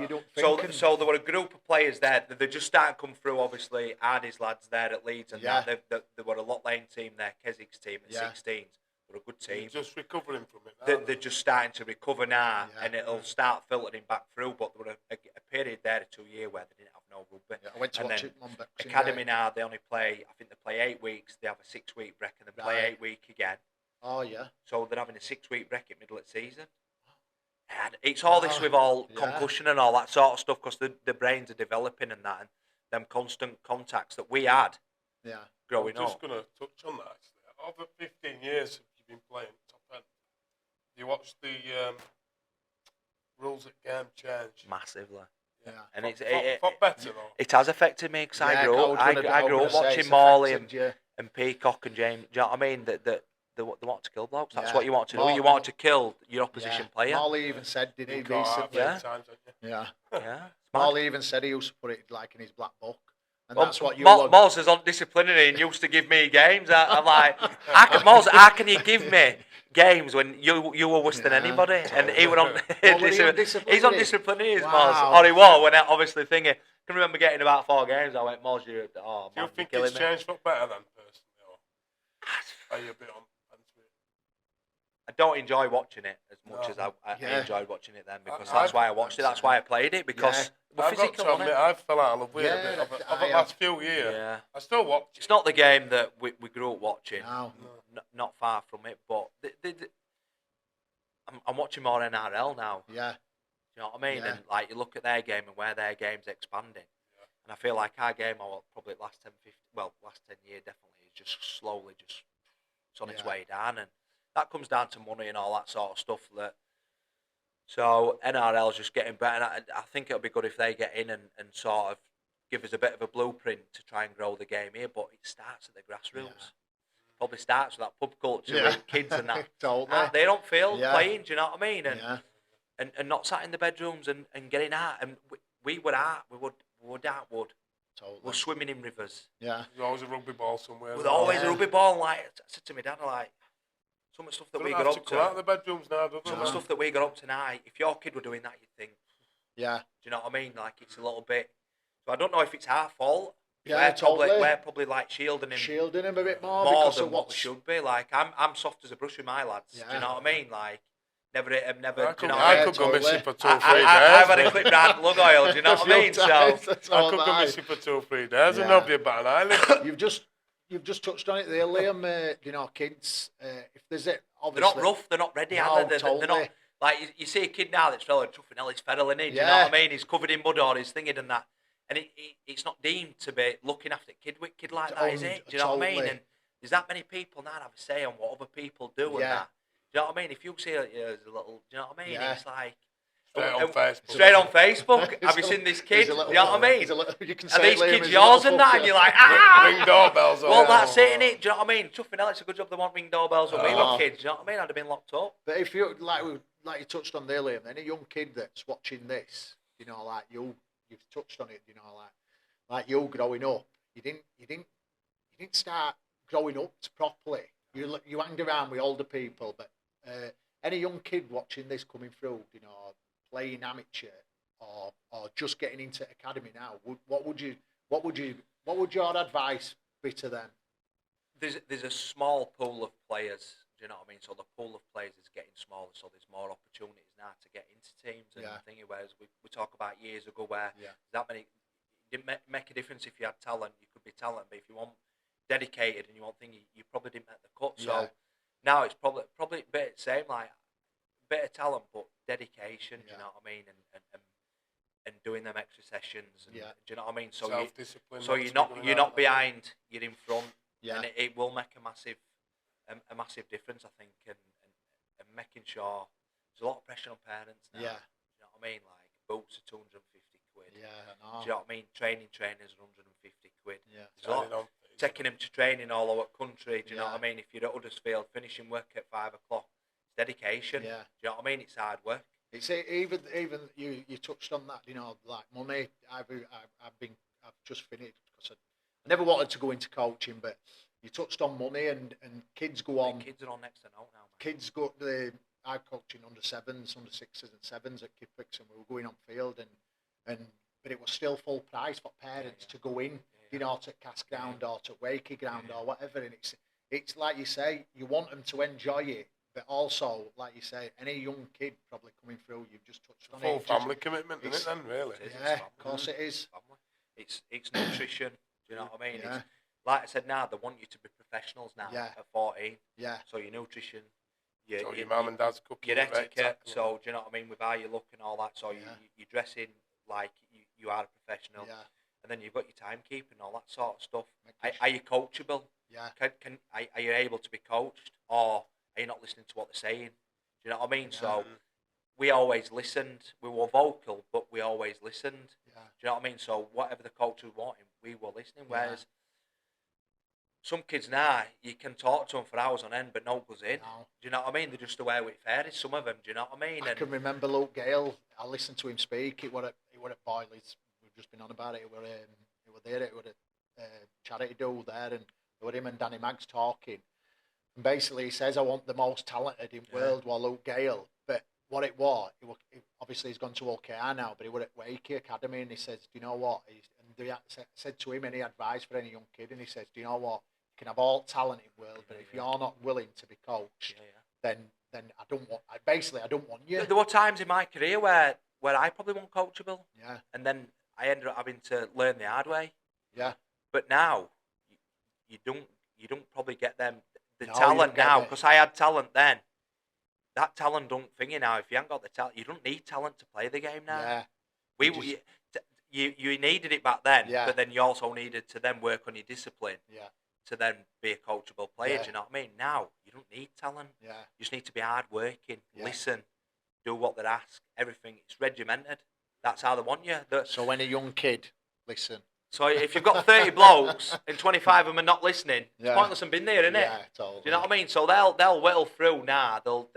You don't think. So there were a group of players there. They just started to come through. Obviously, Hardy's lads there at Leeds, and there were a Lot Lane team there, Kesig's team at 16s. They're a good team. You're just recovering from it. They're just starting to recover now, and it'll start filtering back through. But there were a period there, a 2 year, where they didn't have no rugby. I went to watch it on academy now. They only play. I think they play 8 weeks. They have a 6 week break, and then play 8 week again. Oh yeah. So they're having a 6 week break at middle of the season. And it's all this with all concussion and all that sort of stuff, because the brains are developing and that, and them constant contacts that we had. Growing up. I'm just going to touch on that. Actually, over 15 years you've been playing top end. You watch the rules at game change Massively. Yeah. And For better, though. it has affected me because I grew up. I grew up watching Morley and Peacock and James. Do you know what I mean? They want to kill blokes. That's what you want to do. You want to kill your opposition player. Morley even said, didn't he, recently? Yeah. Morley even said he used to put it like in his black book. And well, that's what you Moz is undisciplinary and used to give me games. I'm like, Moz, how can you give me games when you were worse than anybody? And he went on. He's undisciplinary, is Moz. Or he was when obviously thinking. I can remember getting about 4 games. I went, Moz, you're. Oh, do you think it's changed for better then, personally? Or are you a bit on? I don't enjoy watching it as much as I enjoyed watching it then because that's why I watched it. That's why I played it because we're physical. Got to admit, I fell out of love with it a bit over the last few years. Yeah. I still watch it. It's not the game that we grew up watching. No. Not far from it, but I'm watching more NRL now. Yeah. You know what I mean? Yeah. And like you look at their game and where their game's expanding. Yeah. And I feel like our game, probably last 10 years definitely, is just slowly it's on its way down. And that comes down to money and all that sort of stuff. So NRL's just getting better. I think it'll be good if they get in and sort of give us a bit of a blueprint to try and grow the game here. But it starts at the grassroots. Yeah. Probably starts with that pub culture with kids and that. Totally. They don't feel playing, do you know what I mean? And not sat in the bedrooms and getting out. And we would out. We would out wood. Totally. We're swimming in rivers. Yeah. There's always a rugby ball somewhere. There's always a rugby ball. And like I said to my dad, like, some of the stuff that we got up to. Out of the bedrooms now, some of the stuff that we got up tonight. If your kid were doing that, you'd think. Yeah. Do you know what I mean? Like it's a little bit. So I don't know if it's our fault. Yeah, we're probably like shielding him a bit more because than of what we should be. Like I'm soft as a brush with my lads. Yeah. Do you know what I mean? Like never. I could go missing for 2 or 3 days. I've had a clip round lug oil. Do you know what I mean? So I could go missing for 2 or 3 days and nobody about an island. You've just touched on it there, Liam. Kids, if there's it, obviously they're not rough. They're not ready. They're not like you see a kid now that's feral chuffing hell. He's feral in it. Do you know what I mean? He's covered in mud or he's thinking and that, and it's not deemed to be looking after kid like that, is it? Do you know what I mean? And there's that many people now that have a say on what other people do and that. Do you know what I mean? If you see there's a little, do you know what I mean? It's like. Straight on Facebook. Have you seen this kid? You know what I mean? You can are these kids yours and that? And you're like, ring doorbells. Well, that's it, innit? Do you know what I mean? Chuffing hell, it's a good job they want ring doorbells when we were kids. Do you know what I mean? I'd have been locked up. But if you like you touched on there, Liam, any young kid that's watching this, like you've touched on it, like you growing up, you didn't start growing up properly. You hanged around with older people, but any young kid watching this coming through, playing amateur or just getting into academy now, what would your advice be to them? There's a small pool of players, do you know what I mean? So the pool of players is getting smaller, so there's more opportunities now to get into teams and thingy. Whereas we talk about years ago where that many, it didn't make a difference if you had talent. You could be talented, but if you want dedicated and you want thingy, you probably didn't make the cut. So now it's probably a bit the same, like a bit of talent, but dedication. Do you know what I mean? And doing them extra sessions. And, do you know what I mean? So you're not behind. You're in front. Yeah. And it will make a massive difference, I think, and making sure there's a lot of pressure on parents now. Yeah. Do you know what I mean? Like boots are 250 quid. Yeah, I know. Do you know what I mean? Trainers are 150 quid. Yeah. There's a lot. Taking them to training all over the country. Do you know what I mean? If you're at Huddersfield, finishing work at 5 o'clock, it's dedication. Yeah. Do you know what I mean? It's hard work. It's even you touched on that. Like money. I've just finished because I never wanted to go into coaching, but you touched on money and kids go on. Kids are on next to no now. Man. Kids go. I'm coaching under 7s, under 6s and 7s at Kipwicks, and we were going on field but it was still full price for parents to go in. To Cast Ground or to Wakey Ground or whatever, and it's like you say, you want them to enjoy it, but also, like you say, any young kid probably coming through, you've just touched on full family commitment, isn't it then, really? Of course it is. It's nutrition, do you know what I mean? It's, like I said now, they want you to be professionals now at 14. Yeah. So your nutrition, your mum and dad's cooking, your etiquette, so do you know what I mean, with how you look and all that, so you dress in like you are a professional. Yeah. And then you've got your timekeeping and all that sort of stuff. Are you coachable? Yeah. Are you able to be coached, or are you not listening to what they're saying? Do you know what I mean? Yeah. So we always listened. We were vocal, but we always listened. Yeah. Do you know what I mean? So whatever the coach was wanting, we were listening. Whereas some kids now, you can talk to them for hours on end, but no goes in. No. Do you know what I mean? They're just away with fairies, some of them. Do you know what I mean? I can remember Luke Gale. I listened to him speak. It were at Boyley's. We've just been on about it. It were there. It were a charity do there, and it were him and Danny Maggs talking. And basically, he says, "I want the most talented in world." While Luke Gale, but what it was, obviously he's gone to OKR now, but he were at Wakey Academy, and he says, "Do you know what?" And they said to him any advice for any young kid, and he says, "Do you know what? You can have all talent in world, but if you're not willing to be coached, then I don't want. I don't want you." There were times in my career where I probably wasn't coachable. Yeah. And then I ended up having to learn the hard way. Yeah. But now, you don't probably get them the No, talent now, it. because I had talent then. That talent don't thingy now. If you haven't got the talent, you don't need talent to play the game now. Yeah. You needed it back then, Yeah. but then you also needed to then work on your discipline. Yeah. To then be a coachable player. Yeah. Do you know what I mean? Now you don't need talent. Yeah. You just need to be hard working, Yeah. listen, do what they ask. Everything it's regimented. That's how they want you. So when a young kid, listen. So if you've got 30 blokes and 25 of them are not listening, it's pointless in being there, isn't it? Yeah, totally. Do you know what I mean? So they'll whittle through now. They'll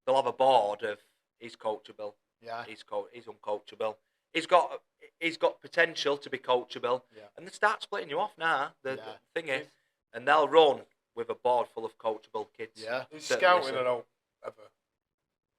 have a board of he's coachable. Yeah. He's uncoachable. He's got potential to be coachable. Yeah. And they start splitting you off now. The thing is, Yeah. and they'll run with a board full of coachable kids. Yeah. Is So scouting listen. at all ever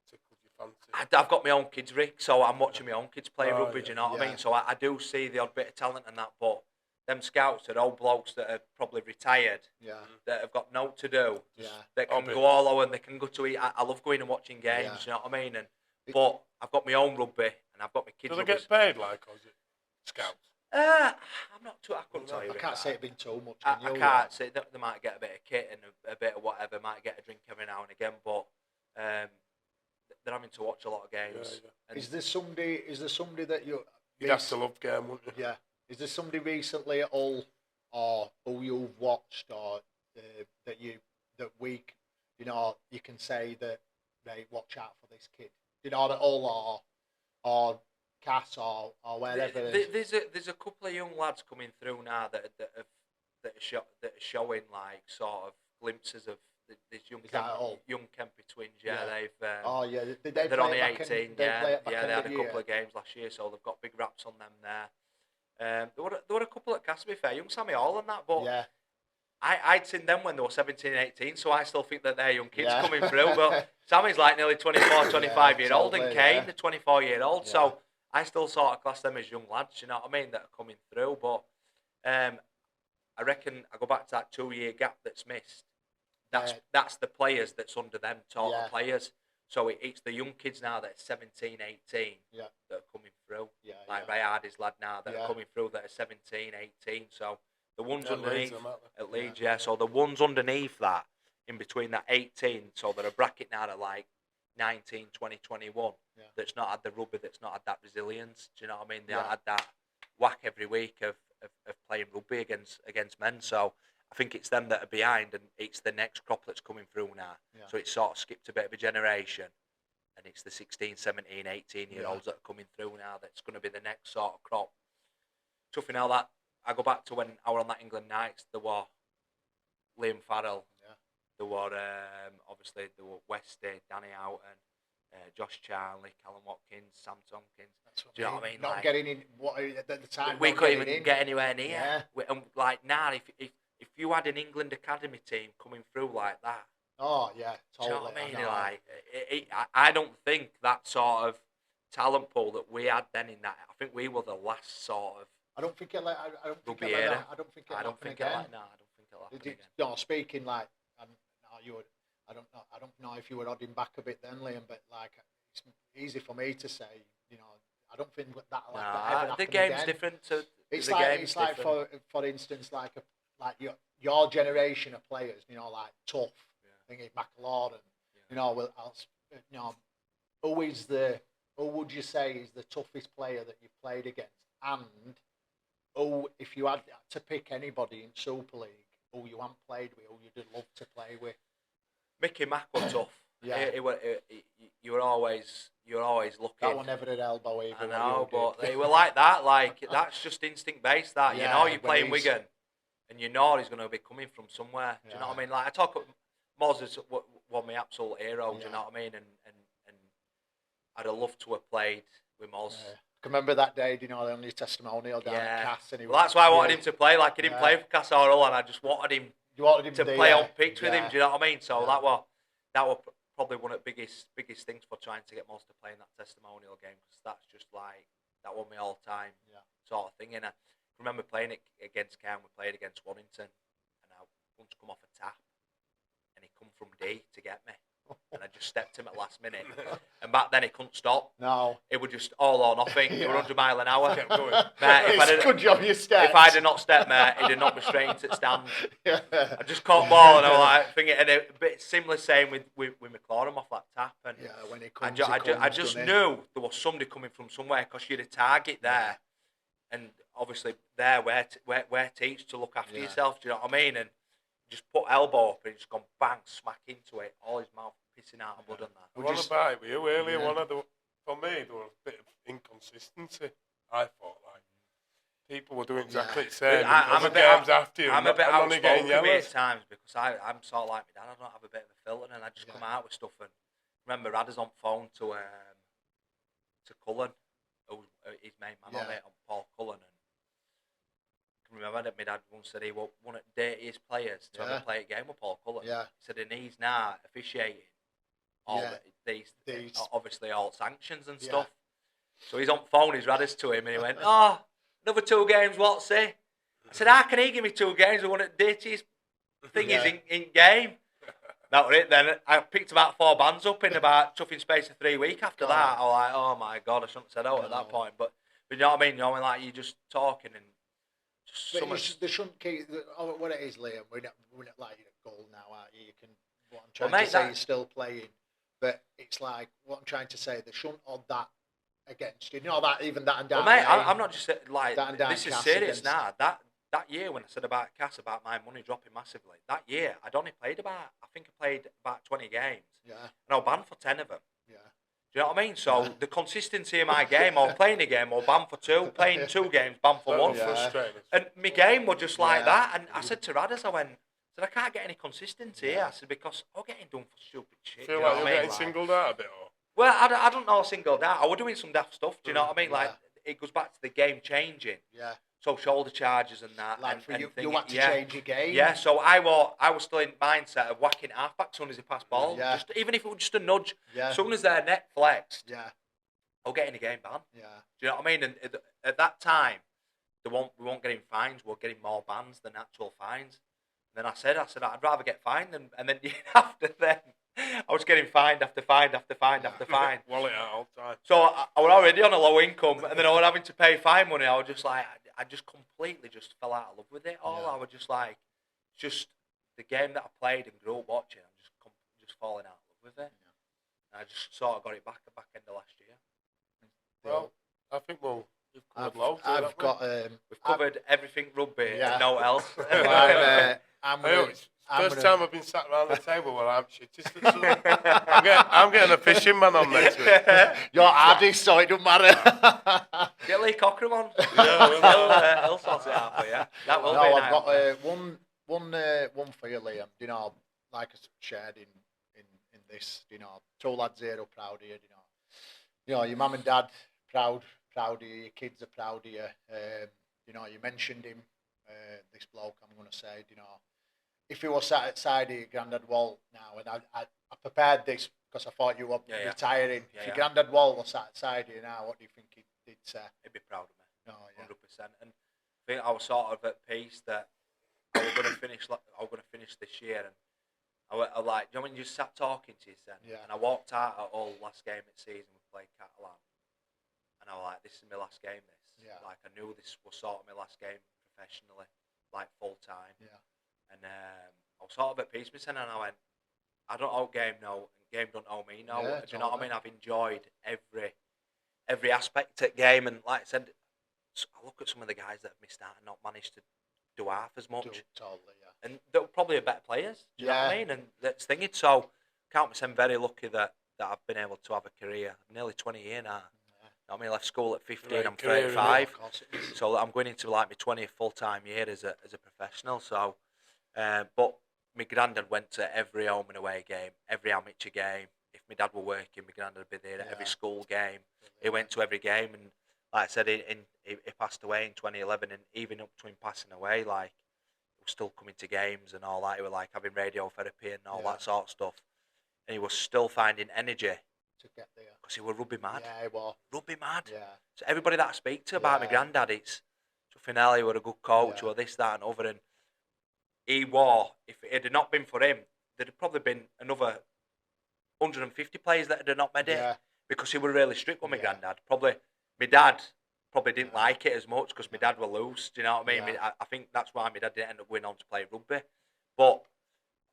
tickled your fancy? I've got my own kids, Rick, so I'm watching my own kids play Oh, rugby, yeah. do you know what I Yeah. mean? So I do see the odd bit of talent in that, but them scouts are old blokes that are probably retired, Yeah. that have got no to do, Yeah. that can Hobby. go all over and they can go to eat. I love going and watching games, Yeah. do you know what I mean? But I've got my own rugby, and I've got my kids' Do they rugby. get paid like, or is it scouts? I'm not too, I couldn't tell you. I Rick, can't say it's been too much. I Can you? can't say they might get a bit of kit and a bit of whatever, might get a drink every now and again, but they're having to watch a lot of games. Yeah. And Is there somebody that you? You'd have to love game, wouldn't you? Yeah. Is there somebody recently at all, or who you've watched, or that you can say that they watch out for this kid? You know, at all, or Cass, or wherever. There's a couple of young lads coming through now that are showing like sort of glimpses of this young Is that all? Kempi twins. Yeah, Yeah. they've Yeah. Did they they're play only back 18. they play Yeah, it back they end had of a the couple year? of games last year, so they've got big raps on them there. There were a couple at Cass, to be fair, young Sammy Hall and that, but Yeah. I'd seen them when they were 17, 18, so I still think that they're young kids Yeah. coming through. But Sammy's like nearly 24, 25-year-old, and totally, Kane, yeah. the 24-year-old. Yeah. So I still sort of class them as young lads, you know what I mean, that are coming through. But I reckon I go back to that 2-year gap that's missed. That's the players that's under them total Yeah. players. So it's the young kids now that are 17, 18 Yeah. that are coming through. Yeah. Like Ray Hardy's lad now that Yeah. are coming through that are 17, 18. So the ones Yeah, underneath Leeds, aren't they? at Leeds, yeah. So the ones underneath that, in between that 18, so they're a bracket now at like 19, 20, 21, Yeah. that's not had the rugby, that's not had that resilience. Do you know what I mean? They Yeah. haven't had that whack every week of playing rugby against men. So I think it's them that are behind, and it's the next crop that's coming through now. Yeah. So it's sort of skipped a bit of a generation, and it's the 16, 17, 18-year-olds that are coming through now that's going to be the next sort of crop. Tough now that I go back to when I was on that England nights, there were Liam Farrell, Yeah. there were obviously there were Westy, Danny Houghton, Josh Charlie, Callum Watkins, Sam Tompkins. That's what Do you know what I mean? Not Like, getting in at the time. we not couldn't getting even in. get anywhere near. Yeah. And like now, if you had an England academy team coming through like that, Oh yeah, do you totally. know what I mean? know. Like, I don't think that sort of talent pool that we had then in that. I think we were the last sort of. I don't think it like. I don't think Rugby it like era. that. I don't think it. I don't happen think again. it like no. I don't think it'll happen again. No, speaking like, no, you would. I don't know if you were nodding back a bit then, Liam, but like, it's easy for me to say. You know, I don't think that like that ever The happen game's again. different. It's the like game's different. for instance like your generation of players, you know, like Tough, thingy McLaurin, you know, who would you say is the toughest player that you've played against, and who, if you had to pick anybody in Super League who you haven't played with, who you'd love to play with? Mickey Mack was tough. Yeah. You were always looking. That one never an elbow either. I know, but they were like that. Like that's just instinct based. That Yeah, you know, you're when playing he's- Wigan, and you know he's going to be coming from somewhere. Do you know what I mean? Like I talk, Moz is one my absolute hero. Do you know what I mean? And I'd have loved to have played with Moz. Yeah. I can remember that day, on your testimonial down at Cass. And Well, that's why I wanted him to play. Like he didn't play for Castleford, and I just wanted him. You wanted him to play on pitch with him. Do you know what I mean? So that was probably one of the biggest things for trying to get Moz to play in that testimonial game, because that's just like that was my all time sort of thing. And I remember playing it against Cam. We played against Warrington, and I once come off a tap, and he come from D to get me. And I just stepped him at last minute. And back then, he couldn't stop. No. It was just all or nothing. It was 100 mile an hour. Kept going. Mate, good job you stepped. if I'd have not stepped, mate, he'd have knocked me straight into the stand. I just caught ball, and I was like, thinking, and a bit similar same with McLaurin off that tap. And when he comes, I just knew there was somebody coming from somewhere, because you're a target there. And obviously, there, where teach to look after yourself, do you know what I mean? And just put elbow up and just gone bang, smack into it, all his mouth pissing out of blood on that. I want to buy it with you earlier. For me, there was a bit of inconsistency. I thought people were doing exactly the same. I'm a bit outspoken at times, because I'm sort of like my dad. I don't have a bit of a filter, and I just come out with stuff. And remember, Radder's on phone to Cullen, who's his main man on it, on Paul Cullen. And remember that my dad once said he was one of the dirtiest players to ever play a game with Paul Cullen. Yeah. He said, and he's now officiating all these obviously all sanctions and stuff. So he's on phone, he's Radders to him, and he went, another 2 games, what's it? I said, how can he give me 2 games with one of the dirtiest things in game? That was it then. I picked about 4 bands up in about chuffing space of 3 weeks after that. I was like, oh my God, I shouldn't have said out at that point. But you know what I mean? You know, like you're just talking and they shouldn't keep what it is, Liam. We're not like you're at goal now, are you? You can. What I'm trying to say, you're still playing, but it's like what I'm trying to say. They shouldn't hold that against you. You know that even that and down. Well, mate, I'm not just like this is Cass serious now. That year when I said about Cass about my money dropping massively, that year I'd only played about 20 games. Yeah. And I was banned for 10 of them. Yeah. Do you know what I mean? So the consistency of my game, or playing a game, or banned for 2, playing 2 games, banned for 1. And my game was just like that. And I said to Radders, I can't get any consistency here. I said, because I'm getting done for stupid shit. Feel like you're getting singled out a bit, or? Well, I don't know singled out. I was doing some daft stuff. Do you know what I mean? Like it goes back to the game changing. Yeah. So shoulder charges and that. Like and you had to change your game. Yeah. So I was still in mindset of whacking halfback as soon as he passed ball. Yeah. Just even if it was just a nudge. Yeah. As soon as their neck flexed. Yeah. I'll get in the game ban. Yeah. Do you know what I mean? And at that time, we weren't getting fines. We were getting more bans than actual fines. And then I said I'd rather get fined than, and then after then. I was getting fined after fine after fine after fine. Wallet out all the time. So I was already on a low income, and then I was having to pay fine money. I was just like, I just completely just fell out of love with it all. I was just like, just the game that I played and grew up watching. I'm just falling out of love with it. And I just sort of got it back at the back end of last year. Well, I think we've covered loads. We've covered everying rugby and no else. First time I've been sat around the table where I'm shit. I'm getting a fishing man on next week. You're Addy, so it doesn't matter. Get Lee Cochran on. He'll sort it out for you. That will be I've got one for you, Liam. You know, like I shared in this. You know, 2 lads here are proud of you. You know, your mum and dad proud of you. Your kids are proud of you. You know, you mentioned him. This bloke, I'm going to say, you know. If he was sat outside of your granddad Walt now, and I prepared this because I thought you were retiring. If your granddad Walt was sat outside of you now, what do you think he'd say? He'd be proud of me. No, 100%. And I think I was sort of at peace that I was going to finish this year, and I like, you know, when you just sat talking to yourself, and I walked out at all last game of the season, we played Catalan, and I was like, this is my last game. Like I knew this was sort of my last game professionally, like full time. Yeah. And I was sort of at peace with him, and I went, I don't owe game now, and game don't owe me now. Do you know what I mean? I've enjoyed every aspect of game, and like I said, I look at some of the guys that have missed out and not managed to do half as much. Totally, and they're probably better players. Do you know what I mean? And that's thinking. So count myself very lucky that I've been able to have a career. I'm nearly 20 years now. I mean, I left school at 15. I'm 35, so I'm going into like my 20th full-time year as a professional. So, but my granddad went to every home and away game, every amateur game. If my dad were working, my granddad would be there at every school game. He went to every game, and like I said, he passed away in 2011, and even up to him passing away, like he was still coming to games and all that. He was like having radiotherapy and all that sort of stuff, and he was still finding energy to get there because he was rugby mad. Yeah, he was rugby mad. Yeah. So everybody that I speak to about my granddad, it's Finelli were a good coach, or this, that, and other, and he was. If it had not been for him, there'd have probably been another 150 players that had not made it because he was really strict with my granddad. Probably my dad didn't like it as much because my dad was loose. Do you know what I mean? I think that's why my dad didn't end up going on to play rugby. But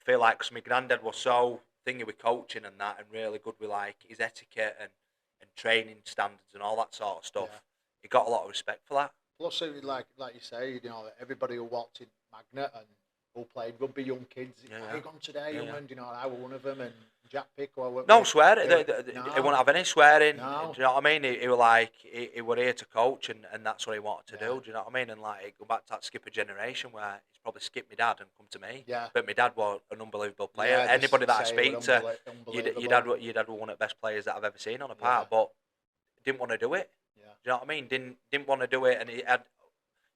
I feel like because my granddad was so thingy with coaching and that, and really good with like his etiquette and training standards and all that sort of stuff, he got a lot of respect for that. Plus, like you say, you know, everybody who walked in Magnet and who played rugby, young kids, how you gone today, young man? You know, I was one of them, and Jack Pick. No swearing. He wouldn't have any swearing. No. Do you know what I mean? He was like, he was here to coach, and that's what he wanted to do. Do you know what I mean? And like, go back to that skipper generation where he's probably skipped my dad and come to me. Yeah. But my dad was an unbelievable player. Yeah, anybody that I speak to, your dad was one of the best players that I've ever seen on a park, but didn't want to do it. Yeah. Do you know what I mean? Didn't want to do it, and he had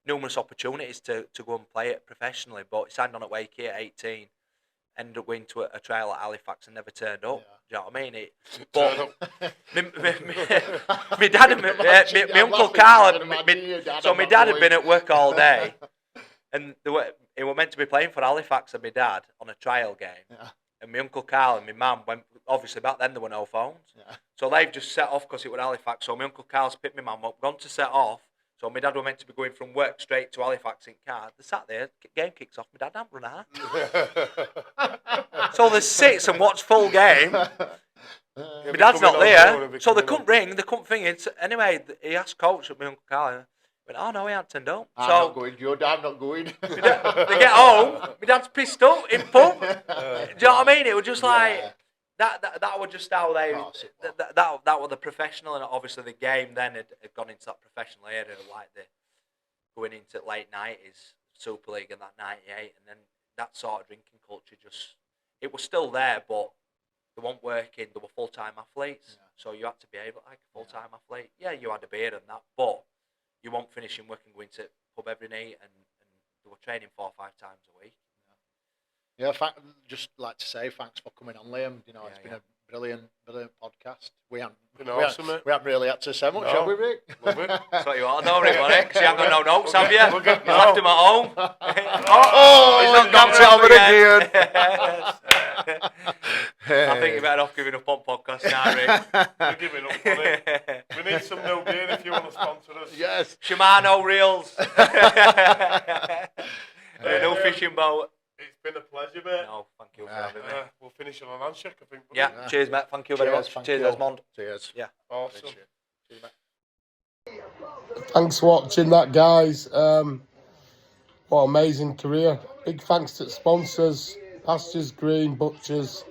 numerous opportunities to go and play it professionally, but he signed on at Wakey at 18, ended up going to a trial at Halifax and never turned up. Do you know what I mean? My dad and my Uncle Carl, so my dad had been at work all day, and he was meant to be playing for Halifax and my dad on a trial game. And my Uncle Carl and my mum went, obviously back then there were no phones. So they've just set off because it was Halifax. So my Uncle Carl's picked my mum up, gone to set off. So my dad were meant to be going from work straight to Halifax in car. They sat there, game kicks off, my dad hadn't run out. So they sit and watch full game. My dad's not there. So they couldn't ring, they couldn't think it. Anyway, he asked coach, my Uncle Carl, went, oh no, he hadn't turned up. I'm not going, your dad not going. They get home, my dad's pissed up in pub. Do you know what I mean? It was just like, that was just how they, that was the professional, and obviously the game then had gone into that professional area, like the going into late 90s, Super League and that 98, and then that sort of drinking culture it was still there, but they weren't working, they were full-time athletes, so you had to be able, like a full-time athlete, you had a beer and that, but you weren't finishing work and going to pub every night, and they were training 4 or 5 times a week. Yeah, just like to say thanks for coming on, Liam. You know, it's been a brilliant podcast. We haven't really had to say much, have we, Rick? Love it. That's what you want to know, Rick, wasn't it? Because you haven't got no notes, have you? You left him at home. He's not got it over again. I think you're better off giving up on podcasts now, Rick. We're giving up on it. We need some no gear if you want to sponsor us. Yes. Shimano reels. No fishing boat. It's been a pleasure, mate. No, thank you for having me. We'll finish on an handshake, I think. Yeah, cheers, mate. Thank you very much. Cheers, Desmond. Cheers. Yeah. Awesome. Cheers, mate. Thanks for watching that, guys. What an amazing career. Big thanks to the sponsors, Pastures Green, Butchers,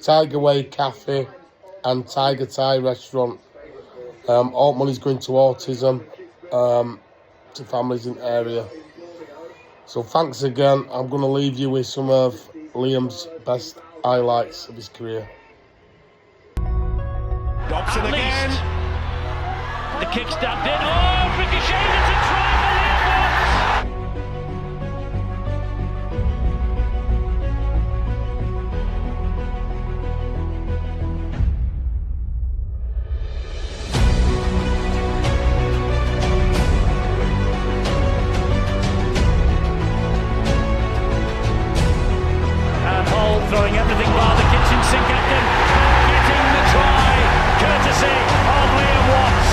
Tiger Way Cafe and Tiger Thai Restaurant. All money's going to autism, to families in the area. So thanks again. I'm going to leave you with some of Liam's best highlights of his career. Dobson again. The kick stabbed in. Oh, ricocheted. It's a try for throwing everything bar the kitchen sink at them, getting the try, courtesy of Liam Watts.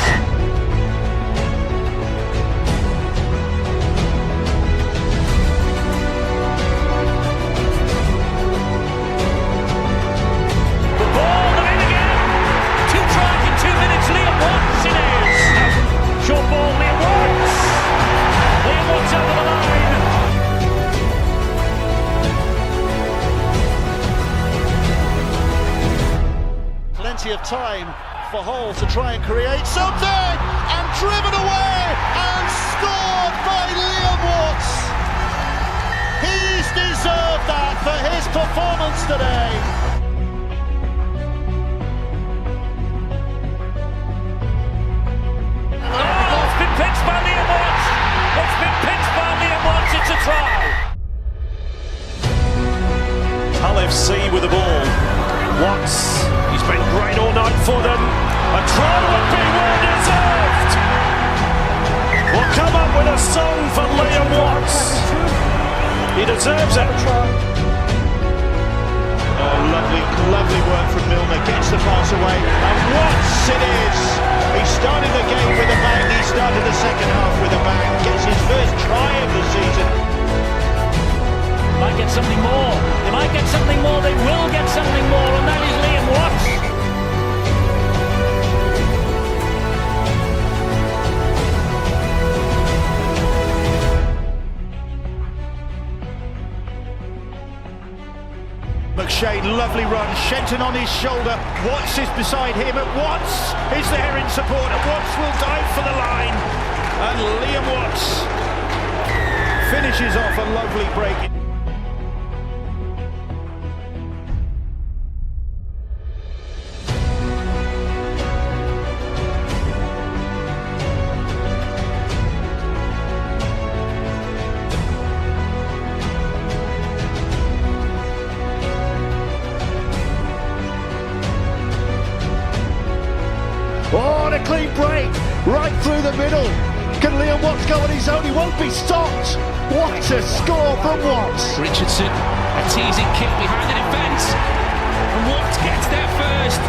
of time for Hull to try and create something, and driven away and scored by Liam Watts. He's deserved that for his performance today. Oh, it's been pitched by Liam Watts. It's been pitched by Liam Watts. It's a try. Hull FC with the ball. Watts, he's been great all night for them. A try would be well deserved. We'll come up with a song for Liam Watts. He deserves it. Oh, lovely work from Milner. Gets the pass away. And Watts it is. He started the game with a bang. He started the second half with a bang. Gets his first try of the season. Might get something more. They might get something more. They will get something more, and that is Liam Watts. McShane, lovely run. Shenton on his shoulder. Watts is beside him, and Watts is there in support. And Watts will dive for the line. And Liam Watts finishes off a lovely break. Oh, and a clean break, right through the middle. Can Liam Watts go on his own? He won't be stopped. What a score from Watts. Richardson, a teasing kick behind the defence. And Watts gets there first.